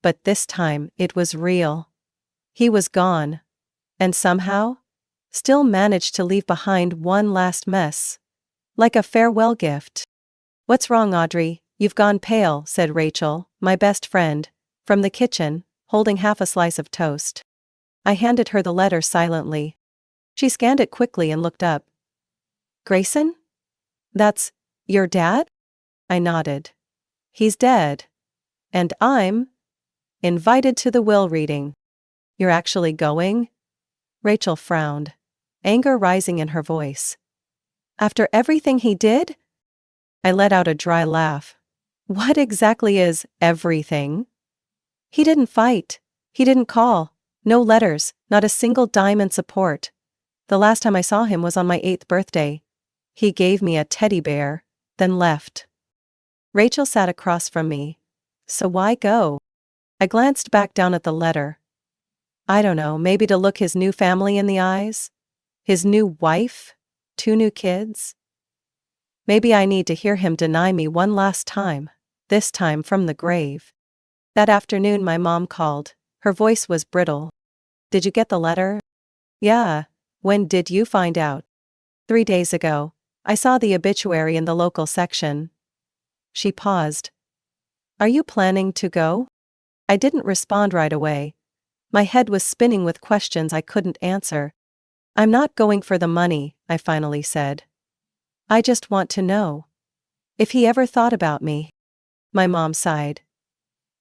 But this time it was real. He was gone. And somehow, still managed to leave behind one last mess. Like a farewell gift. "What's wrong, Audrey? You've gone pale," said Rachel, my best friend, from the kitchen, holding half a slice of toast. I handed her the letter silently. She scanned it quickly and looked up. "Grayson? That's your dad?" I nodded. "He's dead. And I'm invited to the will reading." "You're actually going?" Rachel frowned, anger rising in her voice. "After everything he did?" I let out a dry laugh. "What exactly is everything?" "He didn't fight. He didn't call. No letters, not a single dime in support. The last time I saw him was on my 8th birthday. He gave me a teddy bear, then left." Rachel sat across from me. "So why go?" I glanced back down at the letter. "I don't know, maybe to look his new family in the eyes? His new wife? 2 new kids? Maybe I need to hear him deny me one last time, this time from the grave." That afternoon my mom called. Her voice was brittle. "Did you get the letter?" "Yeah. When did you find out?" 3 days ago. I saw the obituary in the local section." She paused. "Are you planning to go?" I didn't respond right away. My head was spinning with questions I couldn't answer. "I'm not going for the money," I finally said. "I just want to know if he ever thought about me." My mom sighed.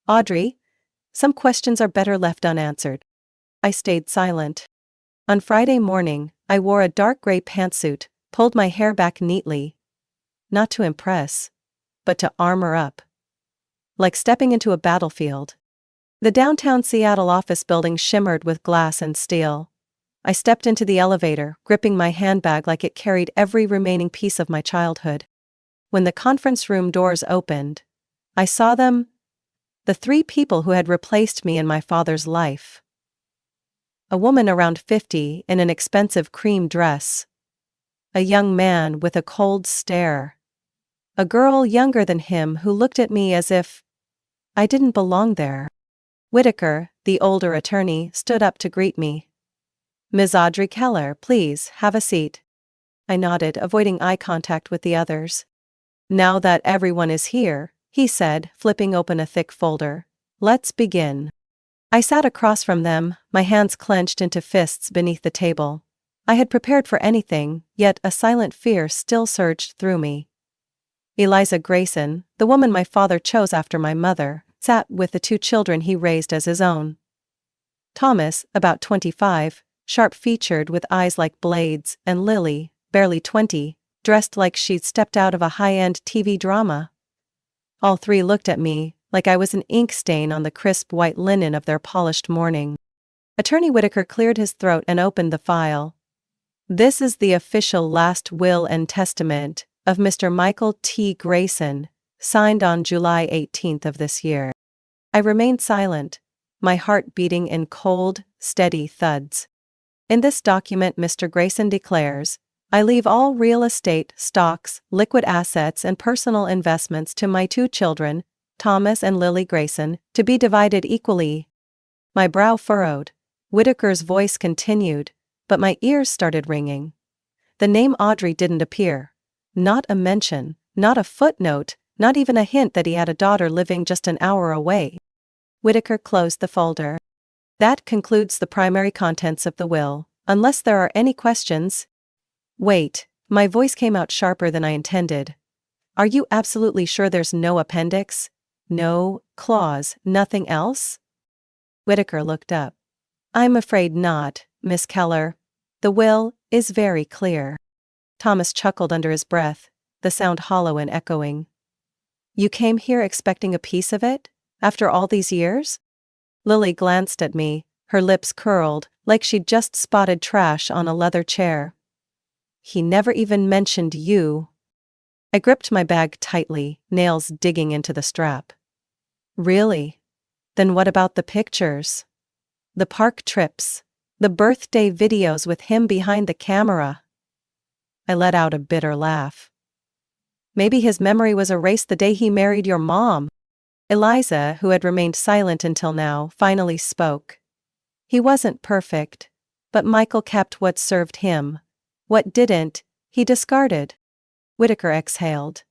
"Audrey, some questions are better left unanswered." I stayed silent. On Friday morning, I wore a dark gray pantsuit, pulled my hair back neatly. Not to impress, but to armor up. like stepping into a battlefield. The downtown Seattle office building shimmered with glass and steel. I stepped into the elevator, gripping my handbag like it carried every remaining piece of my childhood. When the conference room doors opened, I saw them, the three people who had replaced me in my father's life. A woman around 50 in an expensive cream dress. A young man with a cold stare. A girl younger than him who looked at me as if I didn't belong there. Whitaker, the older attorney, stood up to greet me. "Ms. Audrey Keller, please, have a seat." I nodded, avoiding eye contact with the others. "Now that everyone is here," he said, flipping open a thick folder, "let's begin." I sat across from them, my hands clenched into fists beneath the table. I had prepared for anything, yet a silent fear still surged through me. Eliza Grayson, the woman my father chose after my mother, sat with the two children he raised as his own. Thomas, about 25, sharp-featured with eyes like blades, and Lily, barely 20, dressed like she'd stepped out of a high-end TV drama. All three looked at me, like I was an ink stain on the crisp white linen of their polished mourning. Attorney Whitaker cleared his throat and opened the file. "This is the official last will and testament of Mr. Michael T. Grayson, signed on July 18th of this year." I remained silent, my heart beating in cold, steady thuds. "In this document Mr. Grayson declares, I leave all real estate, stocks, liquid assets and personal investments to my two children, Thomas and Lily Grayson, to be divided equally." My brow furrowed. Whitaker's voice continued, but my ears started ringing. The name Audrey didn't appear. Not a mention, not a footnote, not even a hint that he had a daughter living just an hour away. Whitaker closed the folder. "That concludes the primary contents of the will, unless there are any questions." "Wait," my voice came out sharper than I intended. "Are you absolutely sure there's no appendix? No clause, nothing else?" Whitaker looked up. "I'm afraid not, Miss Keller. The will is very clear." Thomas chuckled under his breath, the sound hollow and echoing. "You came here expecting a piece of it? After all these years?" Lily glanced at me, her lips curled, like she'd just spotted trash on a leather chair. "He never even mentioned you." I gripped my bag tightly, nails digging into the strap. "Really? Then what about the pictures? The park trips? The birthday videos with him behind the camera?" I let out a bitter laugh. "Maybe his memory was erased the day he married your mom." Eliza, who had remained silent until now, finally spoke. "He wasn't perfect, but Michael kept what served him. What didn't, he discarded." Whitaker exhaled.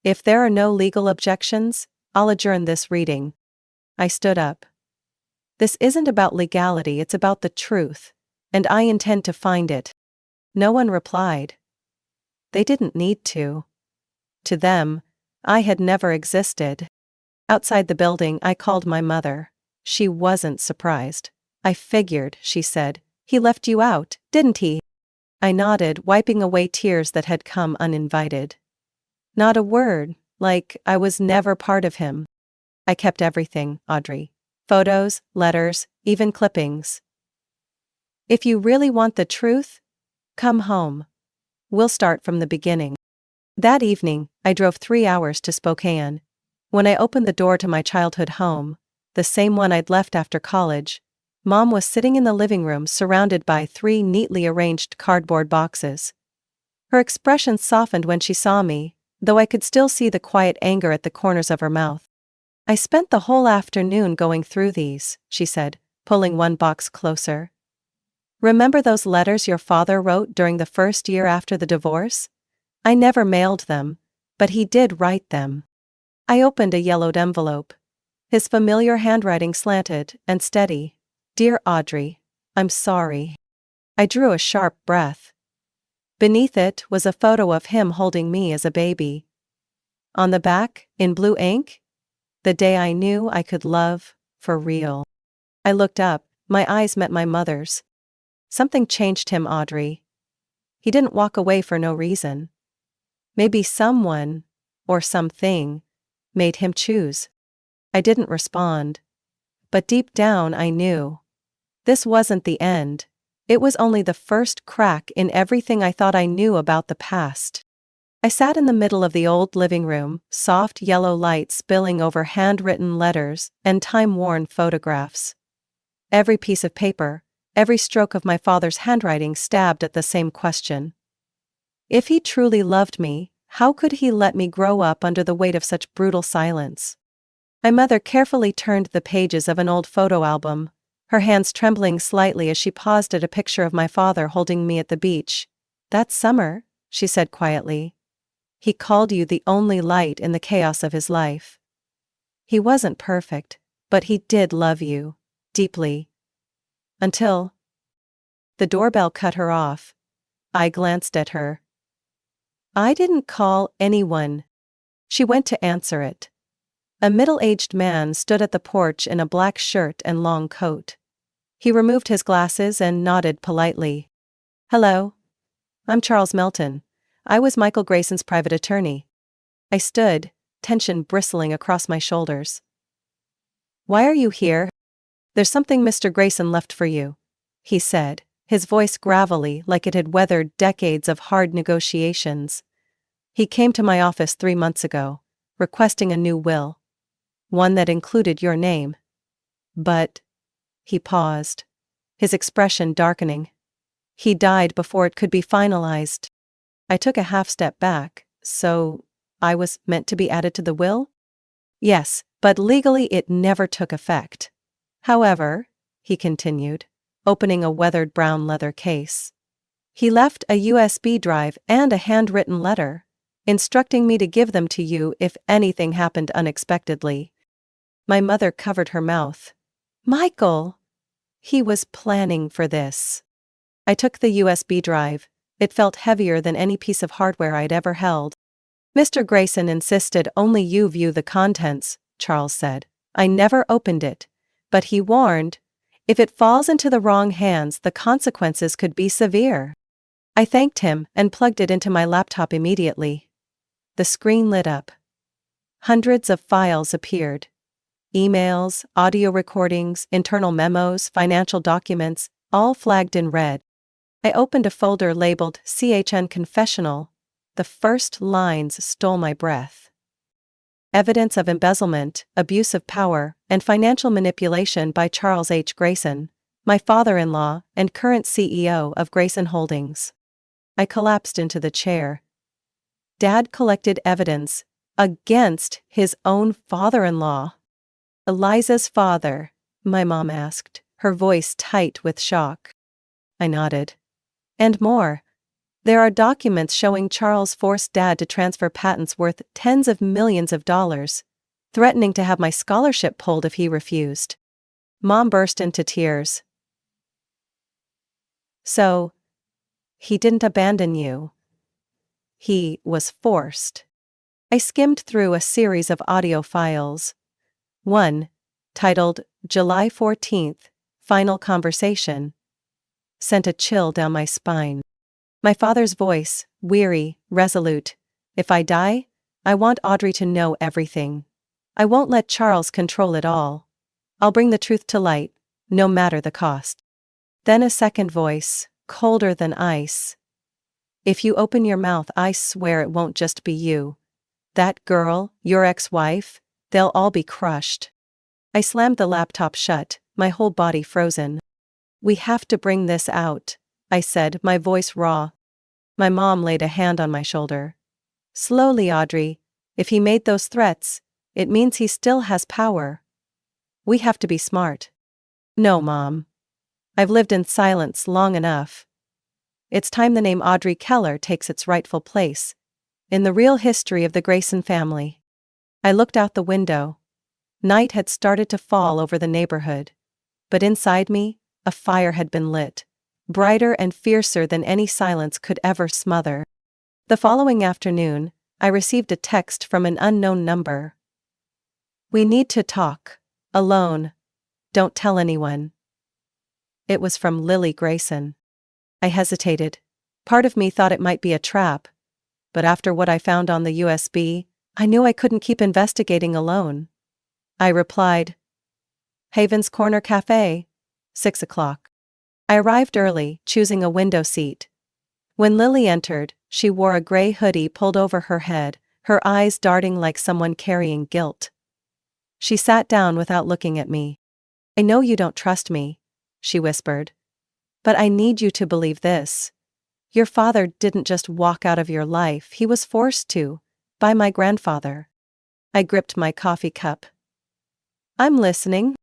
"If there are no legal objections, I'll adjourn this reading." I stood up. "This isn't about legality, it's about the truth, and I intend to find it." No one replied. They didn't need to. To them, I had never existed. Outside the building, I called my mother. She wasn't surprised. "I figured," she said. "He left you out, didn't he?" I nodded, wiping away tears that had come uninvited. "Not a word, like I was never part of him. I kept everything, Audrey. Photos, letters, even clippings. If you really want the truth, come home. We'll start from the beginning." That evening, I drove 3 hours to Spokane. When I opened the door to my childhood home, the same one I'd left after college, Mom was sitting in the living room surrounded by 3 neatly arranged cardboard boxes. Her expression softened when she saw me, though I could still see the quiet anger at the corners of her mouth. "I spent the whole afternoon going through these," she said, pulling one box closer. "Remember those letters your father wrote during the first year after the divorce? I never mailed them, but he did write them." I opened a yellowed envelope. His familiar handwriting slanted and steady. "Dear Audrey, I'm sorry." I drew a sharp breath. Beneath it was a photo of him holding me as a baby. On the back, in blue ink, "The day I knew I could love, for real." I looked up, my eyes met my mother's. "Something changed him, Audrey. He didn't walk away for no reason. Maybe someone, or something, made him choose." I didn't respond. But deep down I knew. This wasn't the end. It was only the first crack in everything I thought I knew about the past. I sat in the middle of the old living room, soft yellow light spilling over handwritten letters and time-worn photographs. Every piece of paper, every stroke of my father's handwriting stabbed at the same question. If he truly loved me, how could he let me grow up under the weight of such brutal silence? My mother carefully turned the pages of an old photo album, her hands trembling slightly as she paused at a picture of my father holding me at the beach. "That summer," she said quietly. "He called you the only light in the chaos of his life. He wasn't perfect, but he did love you. Deeply. Until..." The doorbell cut her off. I glanced at her. "I didn't call anyone." She went to answer it. A middle-aged man stood at the porch in a black shirt and long coat. He removed his glasses and nodded politely. "Hello. I'm Charles Melton. I was Michael Grayson's private attorney." I stood, tension bristling across my shoulders. "Why are you here?" "There's something Mr. Grayson left for you," he said, his voice gravelly like it had weathered decades of hard negotiations. "He came to my office 3 months ago, requesting a new will. One that included your name. But..." He paused, his expression darkening. "He died before it could be finalized." I took a half step back. "So, I was meant to be added to the will?" "Yes, but legally it never took effect. However," he continued, opening a weathered brown leather case, "he left a USB drive and a handwritten letter, instructing me to give them to you if anything happened unexpectedly." My mother covered her mouth. "Michael! He was planning for this." I took the USB drive. It felt heavier than any piece of hardware I'd ever held. "Mr. Grayson insisted only you view the contents," Charles said. "I never opened it. But he warned, if it falls into the wrong hands, the consequences could be severe." I thanked him and plugged it into my laptop immediately. The screen lit up. Hundreds of files appeared. Emails, audio recordings, internal memos, financial documents, all flagged in red. I opened a folder labeled CHN Confessional. The first lines stole my breath. Evidence of embezzlement, abuse of power, and financial manipulation by Charles H. Grayson, my father-in-law and current CEO of Grayson Holdings. I collapsed into the chair. Dad collected evidence against his own father-in-law. "Eliza's father?" my mom asked, her voice tight with shock. I nodded. "And more. There are documents showing Charles forced Dad to transfer patents worth tens of millions of dollars, threatening to have my scholarship pulled if he refused." Mom burst into tears. "So, he didn't abandon you. He was forced." I skimmed through a series of audio files. One, titled July 14th, Final Conversation, sent a chill down my spine. My father's voice, weary, resolute. "If I die, I want Audrey to know everything. I won't let Charles control it all. I'll bring the truth to light, no matter the cost." Then a second voice, colder than ice. "If you open your mouth, I swear it won't just be you. That girl, your ex-wife, they'll all be crushed." I slammed the laptop shut, my whole body frozen. "We have to bring this out," I said, my voice raw. My mom laid a hand on my shoulder. "Slowly, Audrey. If he made those threats, it means he still has power. We have to be smart." "No, Mom. I've lived in silence long enough. It's time the name Audrey Keller takes its rightful place in the real history of the Grayson family." I looked out the window. Night had started to fall over the neighborhood. But inside me, a fire had been lit, brighter and fiercer than any silence could ever smother. The following afternoon, I received a text from an unknown number. "We need to talk. Alone. Don't tell anyone." It was from Lily Grayson. I hesitated. Part of me thought it might be a trap. But after what I found on the USB, I knew I couldn't keep investigating alone. I replied. Haven's Corner Cafe. 6 o'clock. I arrived early, choosing a window seat. When Lily entered, she wore a gray hoodie pulled over her head, her eyes darting like someone carrying guilt. She sat down without looking at me. I know you don't trust me, she whispered. But I need you to believe this. Your father didn't just walk out of your life, he was forced to, by my grandfather. I gripped my coffee cup. I'm listening.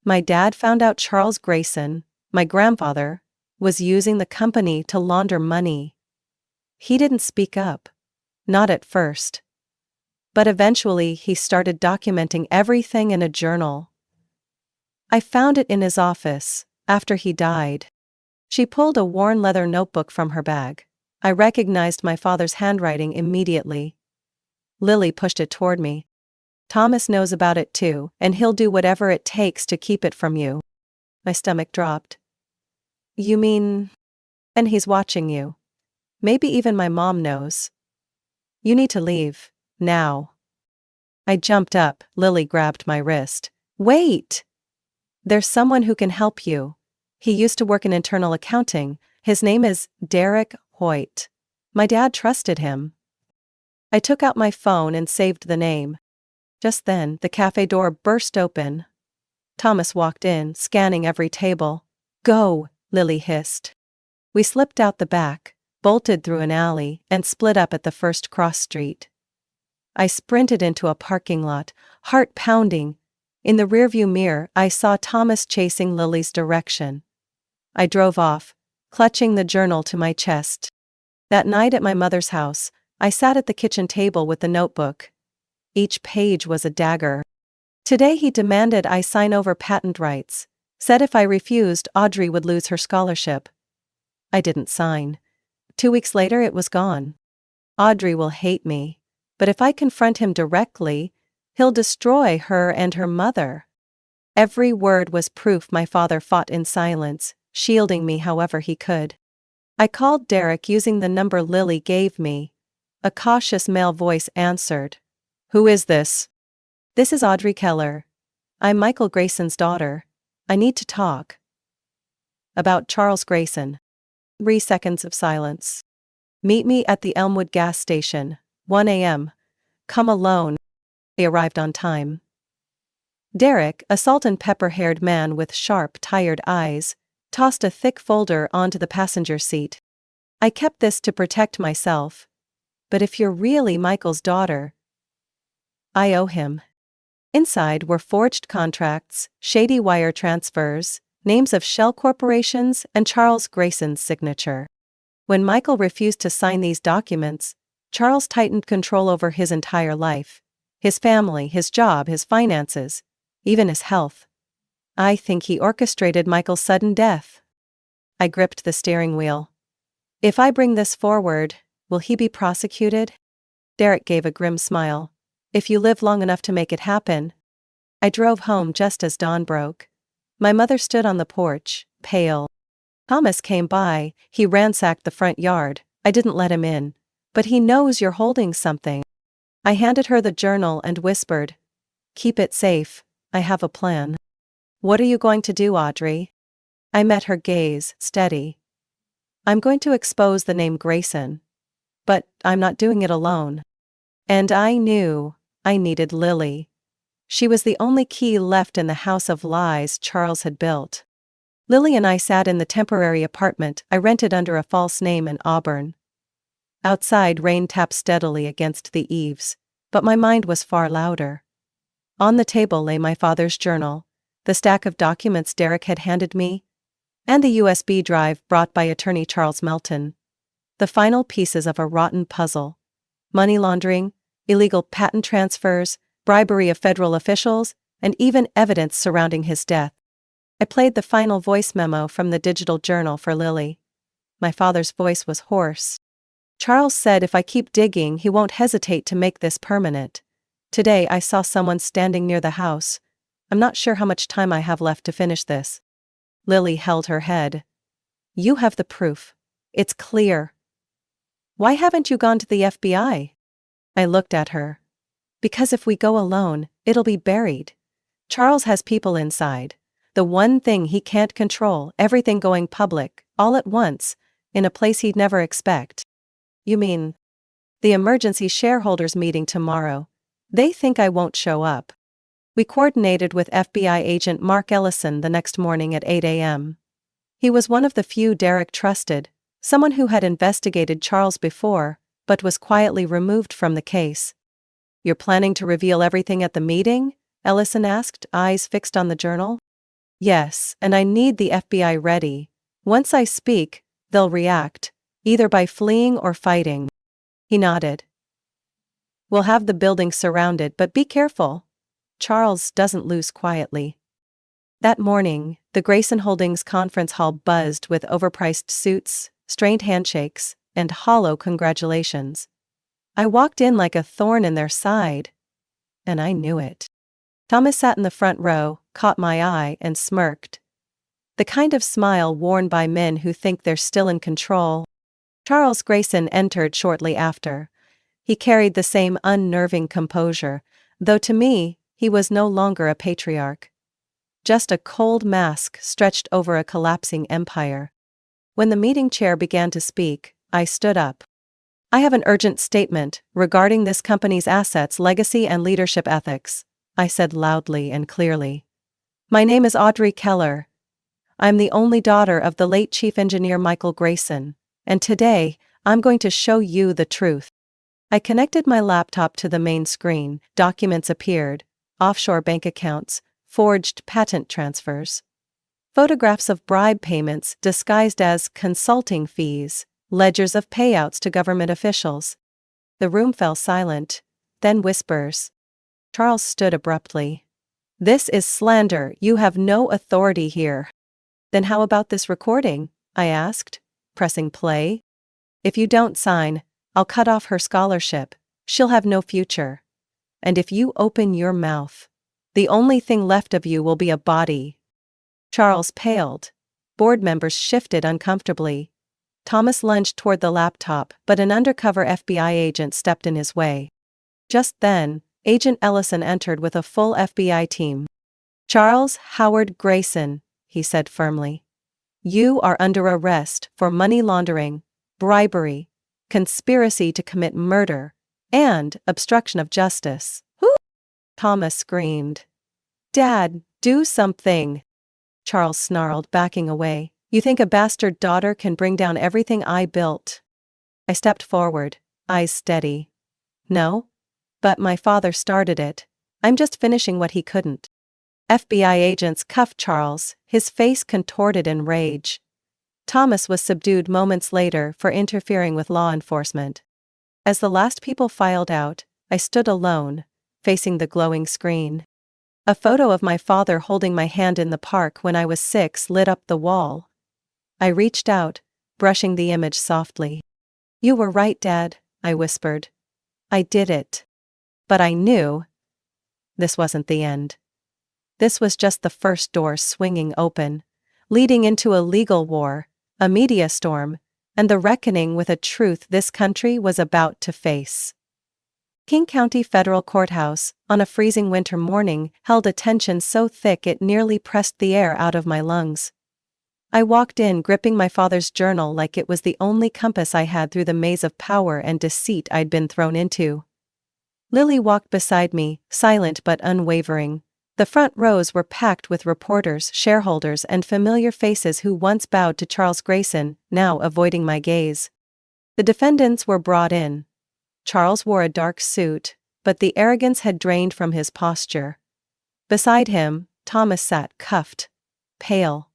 My dad found out Charles Grayson, my grandfather, was using the company to launder money. He didn't speak up. Not at first. But eventually he started documenting everything in a journal. I found it in his office, after he died. She pulled a worn leather notebook from her bag. I recognized my father's handwriting immediately. Lily pushed it toward me. Thomas knows about it too, and he'll do whatever it takes to keep it from you. My stomach dropped. You mean? And he's watching you. Maybe even my mom knows. You need to leave, now. I jumped up, Lily grabbed my wrist. Wait! There's someone who can help you. He used to work in internal accounting. His name is Derek Hoyt. My dad trusted him. I took out my phone and saved the name. Just then, the cafe door burst open. Thomas walked in, scanning every table. Go, Lily hissed. We slipped out the back, bolted through an alley, and split up at the first cross street. I sprinted into a parking lot, heart pounding. In the rearview mirror, I saw Thomas chasing Lily's direction. I drove off, clutching the journal to my chest. That night at my mother's house, I sat at the kitchen table with the notebook. Each page was a dagger. Today he demanded I sign over patent rights, said if I refused, Audrey would lose her scholarship. I didn't sign. 2 weeks later it was gone. Audrey will hate me, but if I confront him directly, he'll destroy her and her mother. Every word was proof my father fought in silence, shielding me however he could. I called Derek using the number Lily gave me. A cautious male voice answered. Who is this? This is Audrey Keller. I'm Michael Grayson's daughter. I need to talk. About Charles Grayson. 3 seconds of silence. Meet me at the Elmwood gas station, 1 a.m. Come alone. I arrived on time. Derek, a salt-and-pepper-haired man with sharp, tired eyes, tossed a thick folder onto the passenger seat. I kept this to protect myself. But if you're really Michael's daughter, I owe him. Inside were forged contracts, shady wire transfers, names of shell corporations, and Charles Grayson's signature. When Michael refused to sign these documents, Charles tightened control over his entire life. His family, his job, his finances, even his health. I think he orchestrated Michael's sudden death. I gripped the steering wheel. If I bring this forward, will he be prosecuted? Derek gave a grim smile. If you live long enough to make it happen. I drove home just as dawn broke. My mother stood on the porch, pale. Thomas came by, he ransacked the front yard. I didn't let him in. But he knows you're holding something. I handed her the journal and whispered. Keep it safe, I have a plan. What are you going to do, Audrey? I met her gaze, steady. I'm going to expose the name Grayson. But I'm not doing it alone. And I knew I needed Lily. She was the only key left in the house of lies Charles had built. Lily and I sat in the temporary apartment I rented under a false name in Auburn. Outside rain tapped steadily against the eaves, but my mind was far louder. On the table lay my father's journal, the stack of documents Derek had handed me, and the USB drive brought by attorney Charles Melton. The final pieces of a rotten puzzle. Money laundering, illegal patent transfers, bribery of federal officials, and even evidence surrounding his death. I played the final voice memo from the digital journal for Lily. My father's voice was hoarse. Charles said if I keep digging, he won't hesitate to make this permanent. Today I saw someone standing near the house. I'm not sure how much time I have left to finish this. Lily held her head. You have the proof. It's clear. Why haven't you gone to the FBI? I looked at her. Because if we go alone, it'll be buried. Charles has people inside. The one thing he can't control, everything going public, all at once, in a place he'd never expect. You mean? The emergency shareholders meeting tomorrow. They think I won't show up. We coordinated with FBI agent Mark Ellison the next morning at 8 a.m. He was one of the few Derek trusted, someone who had investigated Charles before, but was quietly removed from the case. You're planning to reveal everything at the meeting? Ellison asked, eyes fixed on the journal. Yes, and I need the FBI ready. Once I speak, they'll react, either by fleeing or fighting. He nodded. We'll have the building surrounded, but be careful. Charles doesn't lose quietly. That morning, the Grayson Holdings conference hall buzzed with overpriced suits, strained handshakes, and hollow congratulations. I walked in like a thorn in their side. And I knew it. Thomas sat in the front row, caught my eye, and smirked. The kind of smile worn by men who think they're still in control. Charles Grayson entered shortly after. He carried the same unnerving composure, though to me, he was no longer a patriarch. Just a cold mask stretched over a collapsing empire. When the meeting chair began to speak, I stood up. I have an urgent statement regarding this company's assets, legacy, and leadership ethics, I said loudly and clearly. My name is Audrey Keller. I'm the only daughter of the late Chief Engineer Michael Grayson, and today, I'm going to show you the truth. I connected my laptop to the main screen. Documents appeared, offshore bank accounts, forged patent transfers. Photographs of bribe payments disguised as consulting fees, ledgers of payouts to government officials. The room fell silent, then whispers. Charles stood abruptly. This is slander. You have no authority here. Then how about this recording? I asked, pressing play. If you don't sign, I'll cut off her scholarship. She'll have no future. And if you open your mouth, the only thing left of you will be a body. Charles paled. Board members shifted uncomfortably. Thomas lunged toward the laptop, but an undercover FBI agent stepped in his way. Just then, Agent Ellison entered with a full FBI team. Charles Howard Grayson, he said firmly. You are under arrest for money laundering, bribery, conspiracy to commit murder, and obstruction of justice. Who? Thomas screamed. Dad, do something. Charles snarled, backing away. You think a bastard daughter can bring down everything I built? I stepped forward, eyes steady. No? But my father started it. I'm just finishing what he couldn't. FBI agents cuffed Charles, his face contorted in rage. Thomas was subdued moments later for interfering with law enforcement. As the last people filed out, I stood alone, facing the glowing screen. A photo of my father holding my hand in the park when I was 6 lit up the wall. I reached out, brushing the image softly. You were right, Dad, I whispered. I did it. But I knew this wasn't the end. This was just the first door swinging open, leading into a legal war, a media storm, and the reckoning with a truth this country was about to face. King County Federal Courthouse, on a freezing winter morning, held a tension so thick it nearly pressed the air out of my lungs. I walked in gripping my father's journal like it was the only compass I had through the maze of power and deceit I'd been thrown into. Lily walked beside me, silent but unwavering. The front rows were packed with reporters, shareholders, and familiar faces who once bowed to Charles Grayson, now avoiding my gaze. The defendants were brought in. Charles wore a dark suit, but the arrogance had drained from his posture. Beside him, Thomas sat cuffed, pale.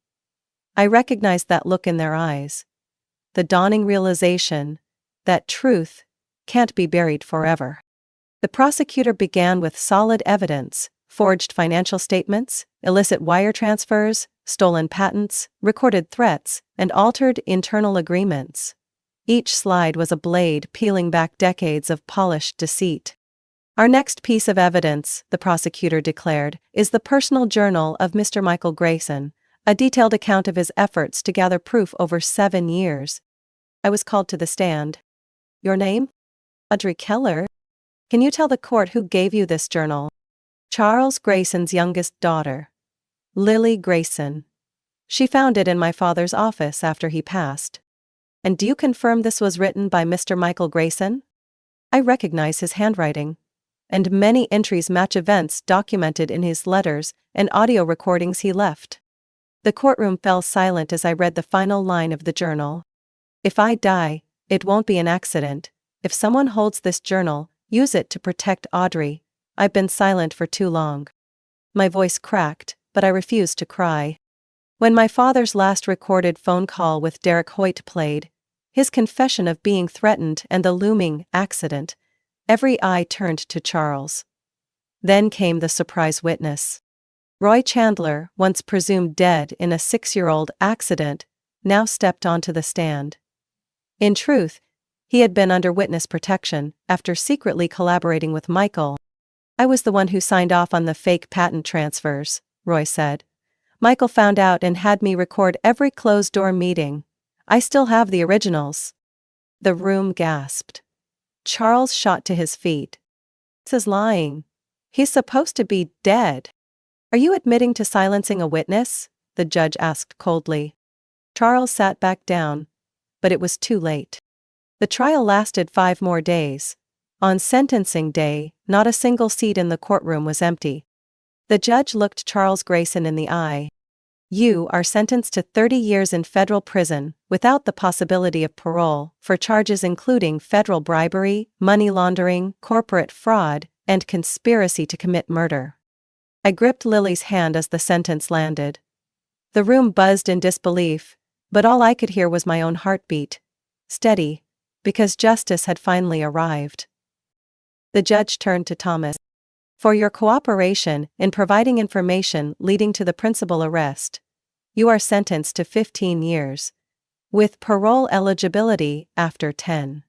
I recognized that look in their eyes. The dawning realization that truth can't be buried forever. The prosecutor began with solid evidence: forged financial statements, illicit wire transfers, stolen patents, recorded threats, and altered internal agreements. Each slide was a blade peeling back decades of polished deceit. Our next piece of evidence, the prosecutor declared, is the personal journal of Mr. Michael Grayson, a detailed account of his efforts to gather proof over 7 years. I was called to the stand. Your name? Audrey Keller. Can you tell the court who gave you this journal? Charles Grayson's youngest daughter. Lily Grayson. She found it in my father's office after he passed. And do you confirm this was written by Mr. Michael Grayson? I recognize his handwriting. And many entries match events documented in his letters and audio recordings he left. The courtroom fell silent as I read the final line of the journal. If I die, it won't be an accident. If someone holds this journal, use it to protect Audrey. I've been silent for too long. My voice cracked, but I refused to cry. When my father's last recorded phone call with Derek Hoyt played, his confession of being threatened and the looming accident, every eye turned to Charles. Then came the surprise witness. Roy Chandler, once presumed dead in a 6-year-old accident, now stepped onto the stand. In truth, he had been under witness protection after secretly collaborating with Michael. I was the one who signed off on the fake patent transfers, Roy said. Michael found out and had me record every closed-door meeting. I still have the originals. The room gasped. Charles shot to his feet. This is lying. He's supposed to be dead. Are you admitting to silencing a witness? The judge asked coldly. Charles sat back down, but it was too late. The trial lasted 5 more days. On sentencing day, not a single seat in the courtroom was empty. The judge looked Charles Grayson in the eye. You are sentenced to 30 years in federal prison, without the possibility of parole, for charges including federal bribery, money laundering, corporate fraud, and conspiracy to commit murder. I gripped Lily's hand as the sentence landed. The room buzzed in disbelief, but all I could hear was my own heartbeat. Steady, because justice had finally arrived. The judge turned to Thomas. For your cooperation in providing information leading to the principal arrest, you are sentenced to 15 years, with parole eligibility after 10.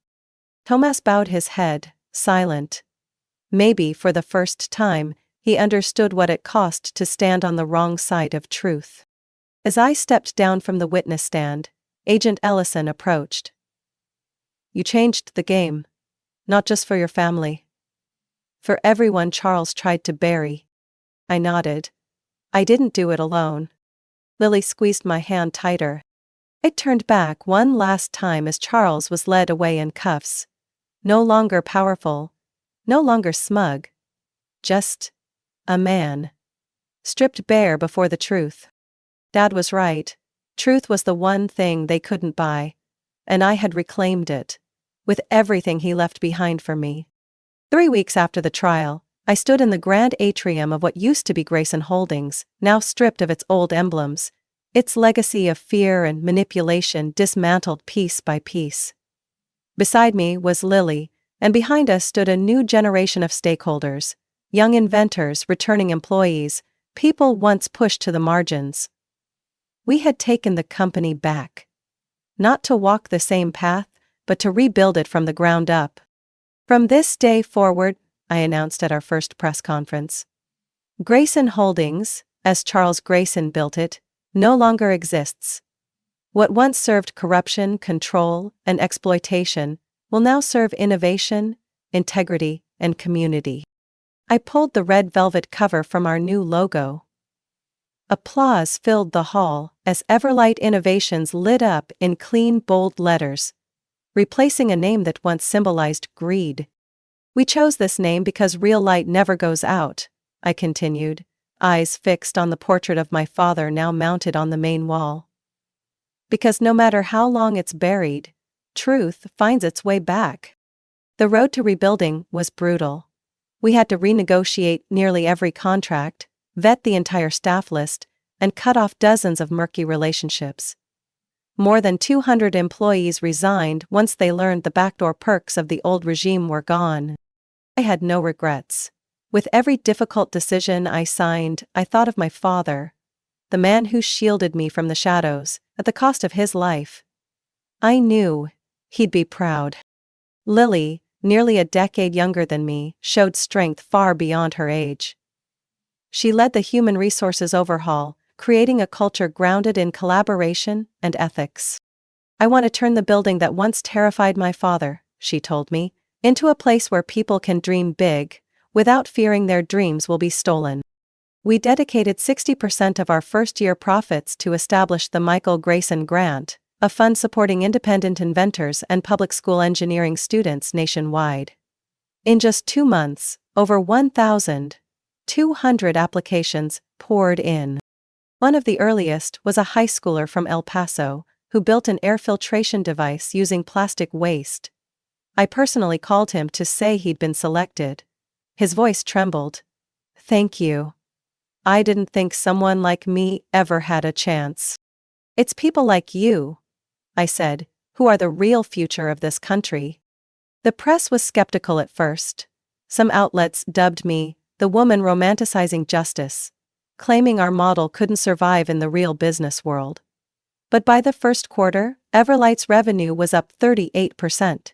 Thomas bowed his head, silent. Maybe for the first time, he understood what it cost to stand on the wrong side of truth. As I stepped down from the witness stand, Agent Ellison approached. You changed the game. Not just for your family. For everyone Charles tried to bury. I nodded. I didn't do it alone. Lily squeezed my hand tighter. I turned back one last time as Charles was led away in cuffs. No longer powerful. No longer smug. Just a man. Stripped bare before the truth. Dad was right. Truth was the one thing they couldn't buy. And I had reclaimed it. With everything he left behind for me. 3 weeks after the trial, I stood in the grand atrium of what used to be Grayson Holdings, now stripped of its old emblems, its legacy of fear and manipulation dismantled piece by piece. Beside me was Lily, and behind us stood a new generation of stakeholders, young inventors, returning employees, people once pushed to the margins. We had taken the company back. Not to walk the same path, but to rebuild it from the ground up. From this day forward, I announced at our first press conference, Grayson Holdings, as Charles Grayson built it, no longer exists. What once served corruption, control, and exploitation will now serve innovation, integrity, and community. I pulled the red velvet cover from our new logo. Applause filled the hall as Everlight Innovations lit up in clean, bold letters, replacing a name that once symbolized greed. We chose this name because real light never goes out, I continued, eyes fixed on the portrait of my father now mounted on the main wall. Because no matter how long it's buried, truth finds its way back. The road to rebuilding was brutal. We had to renegotiate nearly every contract, vet the entire staff list, and cut off dozens of murky relationships. More than 200 employees resigned once they learned the backdoor perks of the old regime were gone. I had no regrets. With every difficult decision I signed, I thought of my father, the man who shielded me from the shadows, at the cost of his life. I knew he'd be proud. Lily, nearly a decade younger than me, showed strength far beyond her age. She led the human resources overhaul, creating a culture grounded in collaboration and ethics. I want to turn the building that once terrified my father, she told me, into a place where people can dream big, without fearing their dreams will be stolen. We dedicated 60% of our first-year profits to establish the Michael Grayson Grant, a fund supporting independent inventors and public school engineering students nationwide. In just 2 months, over 1,200 applications poured in. One of the earliest was a high schooler from El Paso, who built an air filtration device using plastic waste. I personally called him to say he'd been selected. His voice trembled. "Thank you. I didn't think someone like me ever had a chance." "It's people like you," I said, "who are the real future of this country." The press was skeptical at first. Some outlets dubbed me the woman romanticizing justice, claiming our model couldn't survive in the real business world. But by the first quarter, Everlight's revenue was up 38%.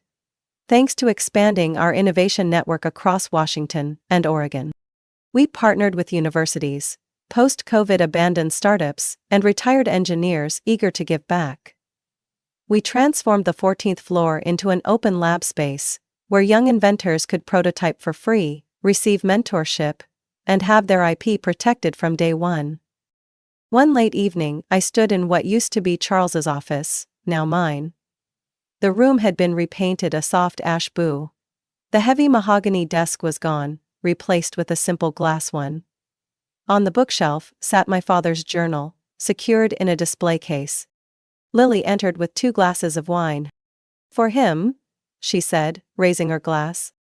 Thanks to expanding our innovation network across Washington and Oregon. We partnered with universities, post-COVID abandoned startups, and retired engineers eager to give back. We transformed the 14th floor into an open lab space, where young inventors could prototype for free, receive mentorship, and have their IP protected from day one. One late evening, I stood in what used to be Charles's office, now mine. The room had been repainted a soft ash blue. The heavy mahogany desk was gone, replaced with a simple glass one. On the bookshelf sat my father's journal, secured in a display case. Lily entered with 2 glasses of wine. "For him," she said, raising her glass.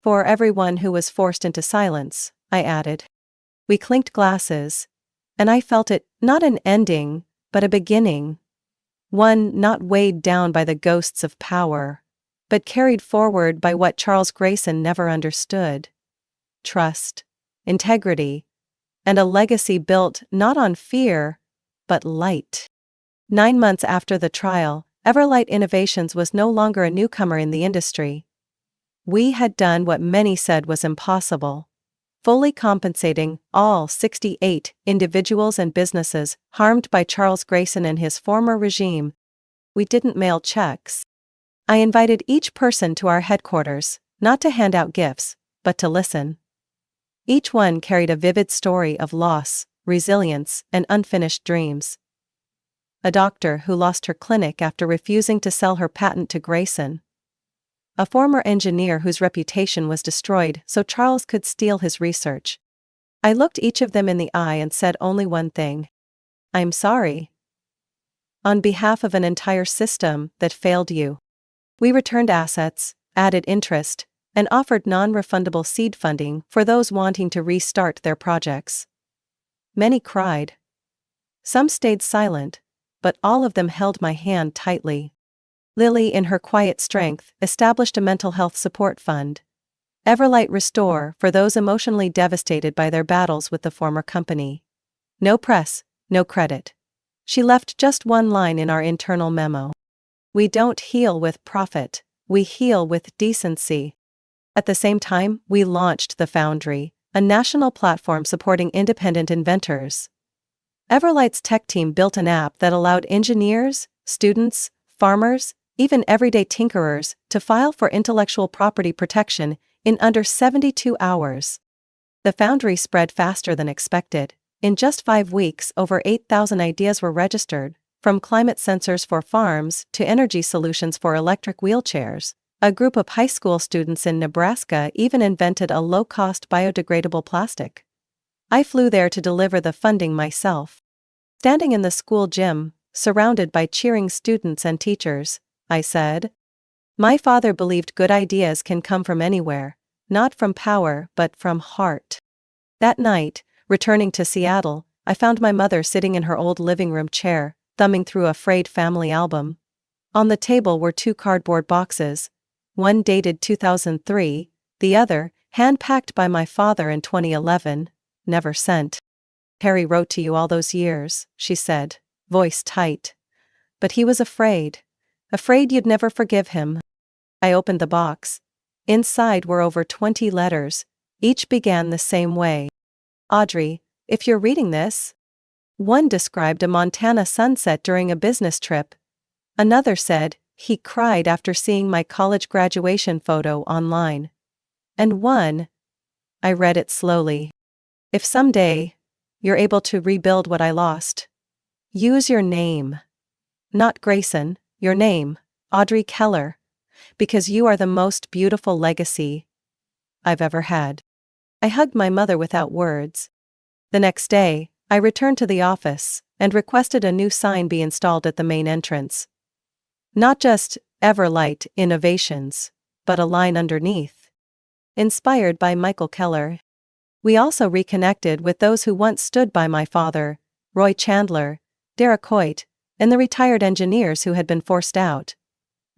"For everyone who was forced into silence," I added. We clinked glasses, and I felt it, not an ending, but a beginning. One not weighed down by the ghosts of power, but carried forward by what Charles Grayson never understood. Trust, integrity, and a legacy built not on fear, but light. 9 months after the trial, Everlight Innovations was no longer a newcomer in the industry. We had done what many said was impossible, fully compensating all 68 individuals and businesses harmed by Charles Grayson and his former regime. We didn't mail checks. I invited each person to our headquarters, not to hand out gifts, but to listen. Each one carried a vivid story of loss, resilience, and unfinished dreams. A doctor who lost her clinic after refusing to sell her patent to Grayson. A former engineer whose reputation was destroyed so Charles could steal his research. I looked each of them in the eye and said only one thing. "I'm sorry. On behalf of an entire system that failed you." We returned assets, added interest, and offered non-refundable seed funding for those wanting to restart their projects. Many cried. Some stayed silent, but all of them held my hand tightly. Lily, in her quiet strength, established a mental health support fund. Everlight Restore for those emotionally devastated by their battles with the former company. No press, no credit. She left just one line in our internal memo. "We don't heal with profit, we heal with decency." At the same time, we launched The Foundry, a national platform supporting independent inventors. Everlight's tech team built an app that allowed engineers, students, farmers, even everyday tinkerers to file for intellectual property protection in under 72 hours. The Foundry spread faster than expected. In just 5 weeks, over 8,000 ideas were registered, from climate sensors for farms to energy solutions for electric wheelchairs. A group of high school students in Nebraska even invented a low-cost biodegradable plastic. I flew there to deliver the funding myself. Standing in the school gym, surrounded by cheering students and teachers, I said, "My father believed good ideas can come from anywhere, not from power but from heart." That night, returning to Seattle, I found my mother sitting in her old living room chair, thumbing through a frayed family album. On the table were 2 cardboard boxes, one dated 2003, the other, hand-packed by my father in 2011, never sent. "Harry wrote to you all those years," she said, voice tight. "But he was afraid. Afraid you'd never forgive him." I opened the box. Inside were over 20 letters. Each began the same way. "Audrey, if you're reading this." One described a Montana sunset during a business trip. Another said, he cried after seeing my college graduation photo online. And one, I read it slowly. If someday you're able to rebuild what I lost, use your name. Not Grayson, your name, Audrey Keller, because you are the most beautiful legacy I've ever had. I hugged my mother without words. The next day, I returned to the office and requested a new sign be installed at the main entrance. Not just Everlight Innovations, but a line underneath. Inspired by Michael Keller. We also reconnected with those who once stood by my father, Roy Chandler, Derek Hoyt, and the retired engineers who had been forced out.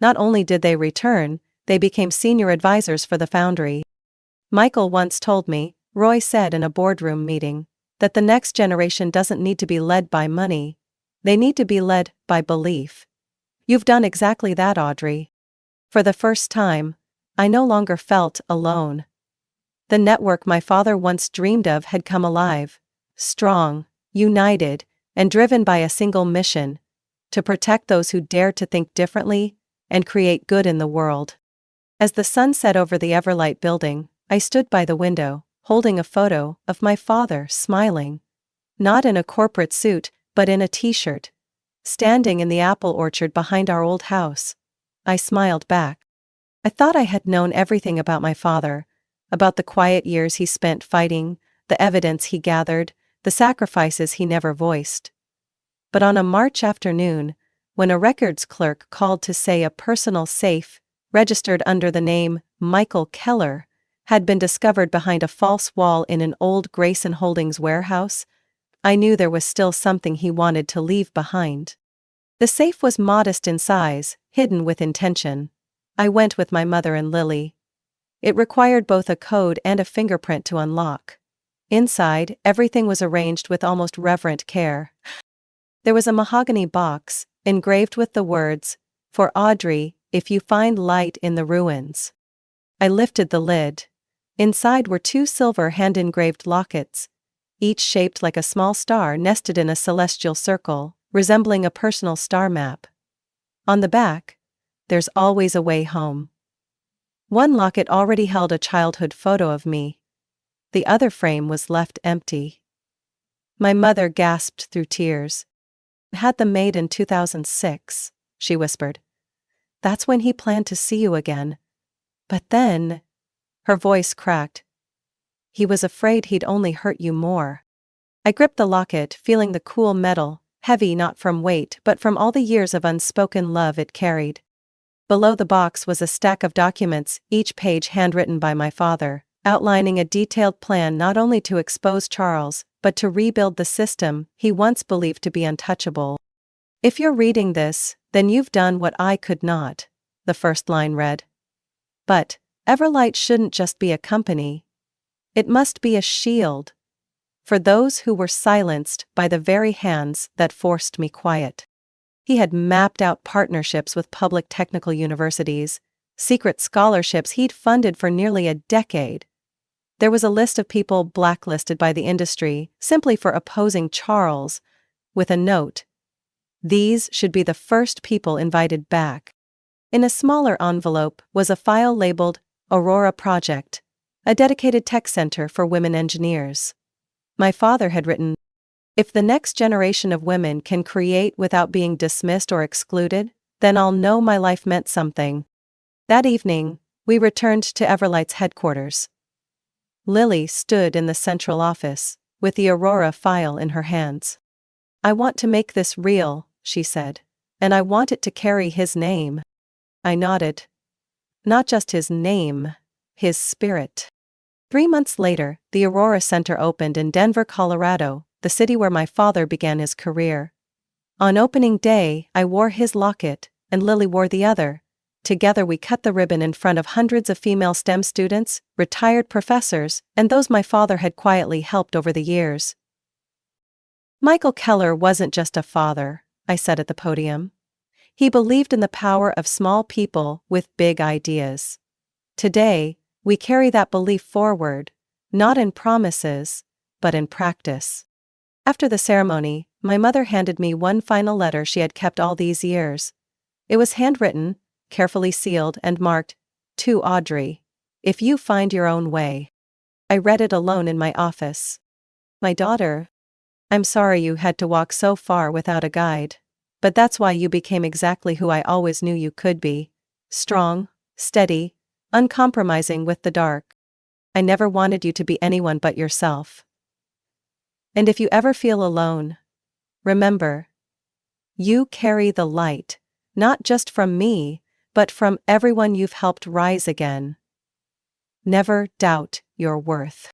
Not only did they return, they became senior advisors for the foundry. Michael once told me, Roy said in a boardroom meeting, that the next generation doesn't need to be led by money. They need to be led by belief. You've done exactly that, Audrey. For the first time, I no longer felt alone. The network my father once dreamed of had come alive, strong, united, and driven by a single mission: to protect those who dared to think differently and create good in the world. As the sun set over the Everlight building, I stood by the window, holding a photo of my father smiling. Not in a corporate suit, but in a t-shirt. Standing in the apple orchard behind our old house. I smiled back. I thought I had known everything about my father, about the quiet years he spent fighting, the evidence he gathered, the sacrifices he never voiced. But on a March afternoon, when a records clerk called to say a personal safe, registered under the name Michael Keller, had been discovered behind a false wall in an old Grayson Holdings warehouse, I knew there was still something he wanted to leave behind. The safe was modest in size, hidden with intention. I went with my mother and Lily. It required both a code and a fingerprint to unlock. Inside, everything was arranged with almost reverent care. There was a mahogany box, engraved with the words, "For Audrey, if you find light in the ruins." I lifted the lid. Inside were 2 silver hand-engraved lockets, each shaped like a small star nested in a celestial circle, resembling a personal star map. On the back, "There's always a way home." One locket already held a childhood photo of me. The other frame was left empty. My mother gasped through tears. "Had them made in 2006, she whispered. "That's when he planned to see you again. But then," her voice cracked, "he was afraid he'd only hurt you more." I gripped the locket, feeling the cool metal, heavy not from weight but from all the years of unspoken love it carried. Below the box was a stack of documents, each page handwritten by my father, outlining a detailed plan not only to expose Charles, but to rebuild the system he once believed to be untouchable. "If you're reading this, then you've done what I could not," the first line read. "But Everlight shouldn't just be a company. It must be a shield for those who were silenced by the very hands that forced me quiet." He had mapped out partnerships with public technical universities, secret scholarships he'd funded for nearly a decade. There was a list of people blacklisted by the industry simply for opposing Charles, with a note: "These should be the first people invited back." In a smaller envelope was a file labeled Aurora Project, a dedicated tech center for women engineers. My father had written, "If the next generation of women can create without being dismissed or excluded, then I'll know my life meant something." That evening, we returned to Everlight's headquarters. Lily stood in the central office, with the Aurora file in her hands. "I want to make this real," she said, "and I want it to carry his name." I nodded. Not just his name, his spirit. 3 months later, the Aurora Center opened in Denver, Colorado, the city where my father began his career. On opening day, I wore his locket, and Lily wore the other. Together we cut the ribbon in front of hundreds of female STEM students, retired professors, and those my father had quietly helped over the years. "Michael Keller wasn't just a father," I said at the podium. "He believed in the power of small people with big ideas. Today, we carry that belief forward, not in promises, but in practice." After the ceremony, my mother handed me one final letter she had kept all these years. It was handwritten, carefully sealed and marked, "To Audrey. If you find your own way." I read it alone in my office. My daughter, I'm sorry you had to walk so far without a guide. But that's why you became exactly who I always knew you could be. Strong, steady, uncompromising with the dark. I never wanted you to be anyone but yourself. And if you ever feel alone, remember, you carry the light, not just from me, but from everyone you've helped rise again. Never doubt your worth.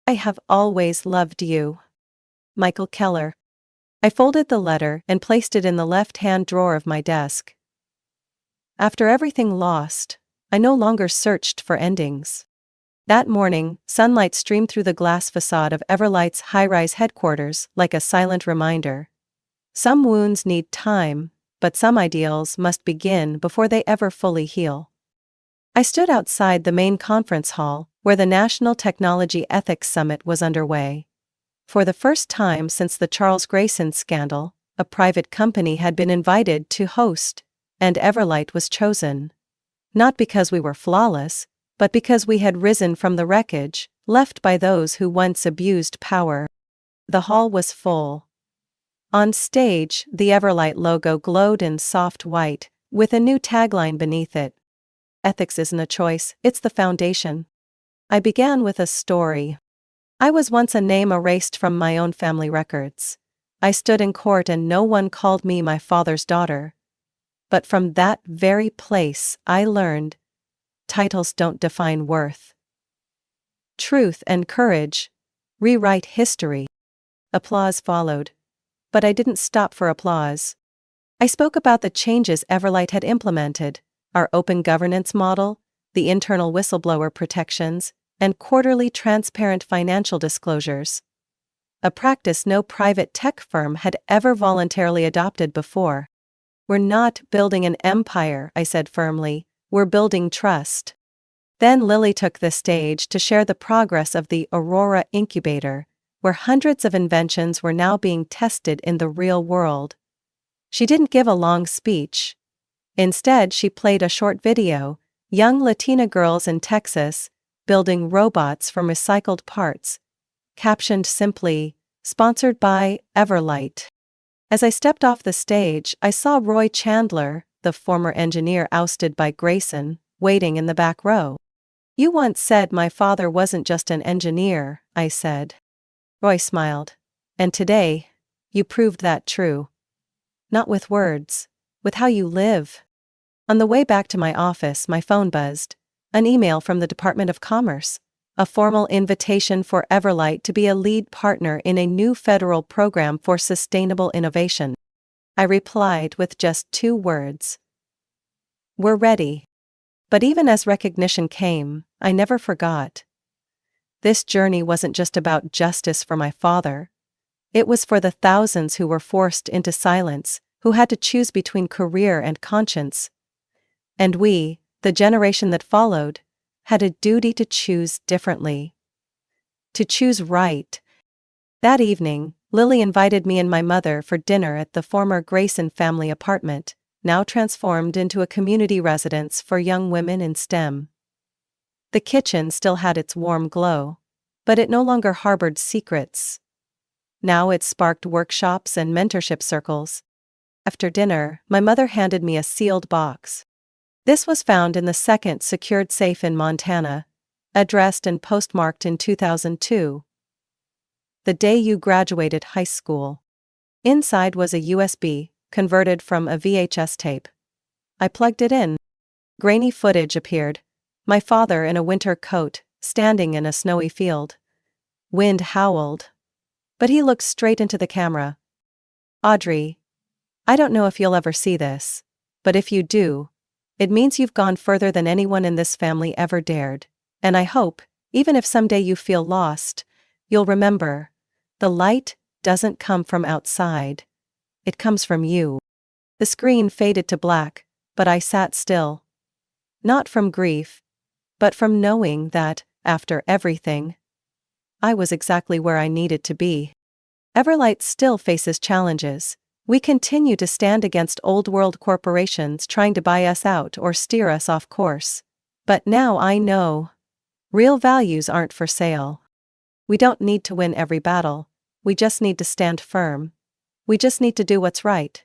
I have always loved you. Michael Keller. I folded the letter and placed it in the left-hand drawer of my desk. After everything lost, I no longer searched for endings. That morning, sunlight streamed through the glass facade of Everlight's high-rise headquarters like a silent reminder. Some wounds need time, but some ideals must begin before they ever fully heal. I stood outside the main conference hall, where the National Technology Ethics Summit was underway. For the first time since the Charles Grayson scandal, a private company had been invited to host, and Everlight was chosen. Not because we were flawless, but because we had risen from the wreckage left by those who once abused power. The hall was full. On stage, the Everlight logo glowed in soft white, with a new tagline beneath it. Ethics isn't a choice, it's the foundation. I began with a story. I was once a name erased from my own family records. I stood in court and no one called me my father's daughter. But from that very place, I learned, titles don't define worth. Truth and courage rewrite history. Applause followed. But I didn't stop for applause. I spoke about the changes Everlight had implemented, our open governance model, the internal whistleblower protections, and quarterly transparent financial disclosures. A practice no private tech firm had ever voluntarily adopted before. We're not building an empire, I said firmly, we're building trust. Then Lily took the stage to share the progress of the Aurora Incubator, where hundreds of inventions were now being tested in the real world. She didn't give a long speech. Instead, she played a short video, young Latina girls in Texas, building robots from recycled parts, captioned simply, "Sponsored by Everlight." As I stepped off the stage, I saw Roy Chandler, the former engineer ousted by Grayson, waiting in the back row. "You once said my father wasn't just an engineer," I said. Roy smiled. "And today, you proved that true. Not with words, with how you live." On the way back to my office, my phone buzzed. An email from the Department of Commerce. A formal invitation for Everlight to be a lead partner in a new federal program for sustainable innovation. I replied with just 2 words. "We're ready." But even as recognition came, I never forgot. This journey wasn't just about justice for my father. It was for the thousands who were forced into silence, who had to choose between career and conscience. And we, the generation that followed, had a duty to choose differently. To choose right. That evening, Lily invited me and my mother for dinner at the former Grayson family apartment, now transformed into a community residence for young women in STEM. The kitchen still had its warm glow, but it no longer harbored secrets. Now it sparked workshops and mentorship circles. After dinner, my mother handed me a sealed box. This was found in the second secured safe in Montana, addressed and postmarked in 2002. The day you graduated high school. Inside was a USB, converted from a VHS tape. I plugged it in. Grainy footage appeared. My father in a winter coat, standing in a snowy field. Wind howled. But he looked straight into the camera. "Audrey, I don't know if you'll ever see this, but if you do, it means you've gone further than anyone in this family ever dared, and I hope, even if someday you feel lost, you'll remember, the light doesn't come from outside. It comes from you." The screen faded to black, but I sat still. Not from grief, but from knowing that, after everything, I was exactly where I needed to be. Everlight still faces challenges. We continue to stand against old-world corporations trying to buy us out or steer us off course. But now I know. Real values aren't for sale. We don't need to win every battle, we just need to stand firm. We just need to do what's right.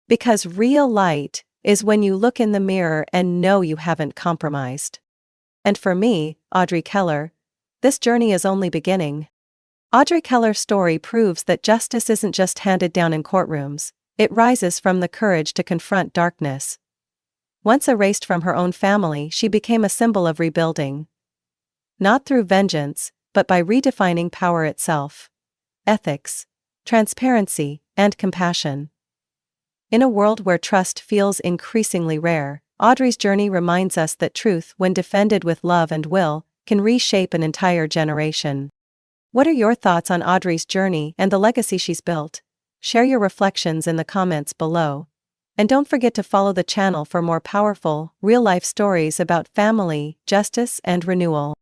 Because real light is when you look in the mirror and know you haven't compromised. And for me, Audrey Keller, this journey is only beginning. Audrey Keller's story proves that justice isn't just handed down in courtrooms, it rises from the courage to confront darkness. Once erased from her own family, she became a symbol of rebuilding. Not through vengeance, but by redefining power itself. Ethics, transparency, and compassion. In a world where trust feels increasingly rare, Audrey's journey reminds us that truth, when defended with love and will, can reshape an entire generation. What are your thoughts on Audrey's journey and the legacy she's built? Share your reflections in the comments below. And don't forget to follow the channel for more powerful, real-life stories about family, justice, and renewal.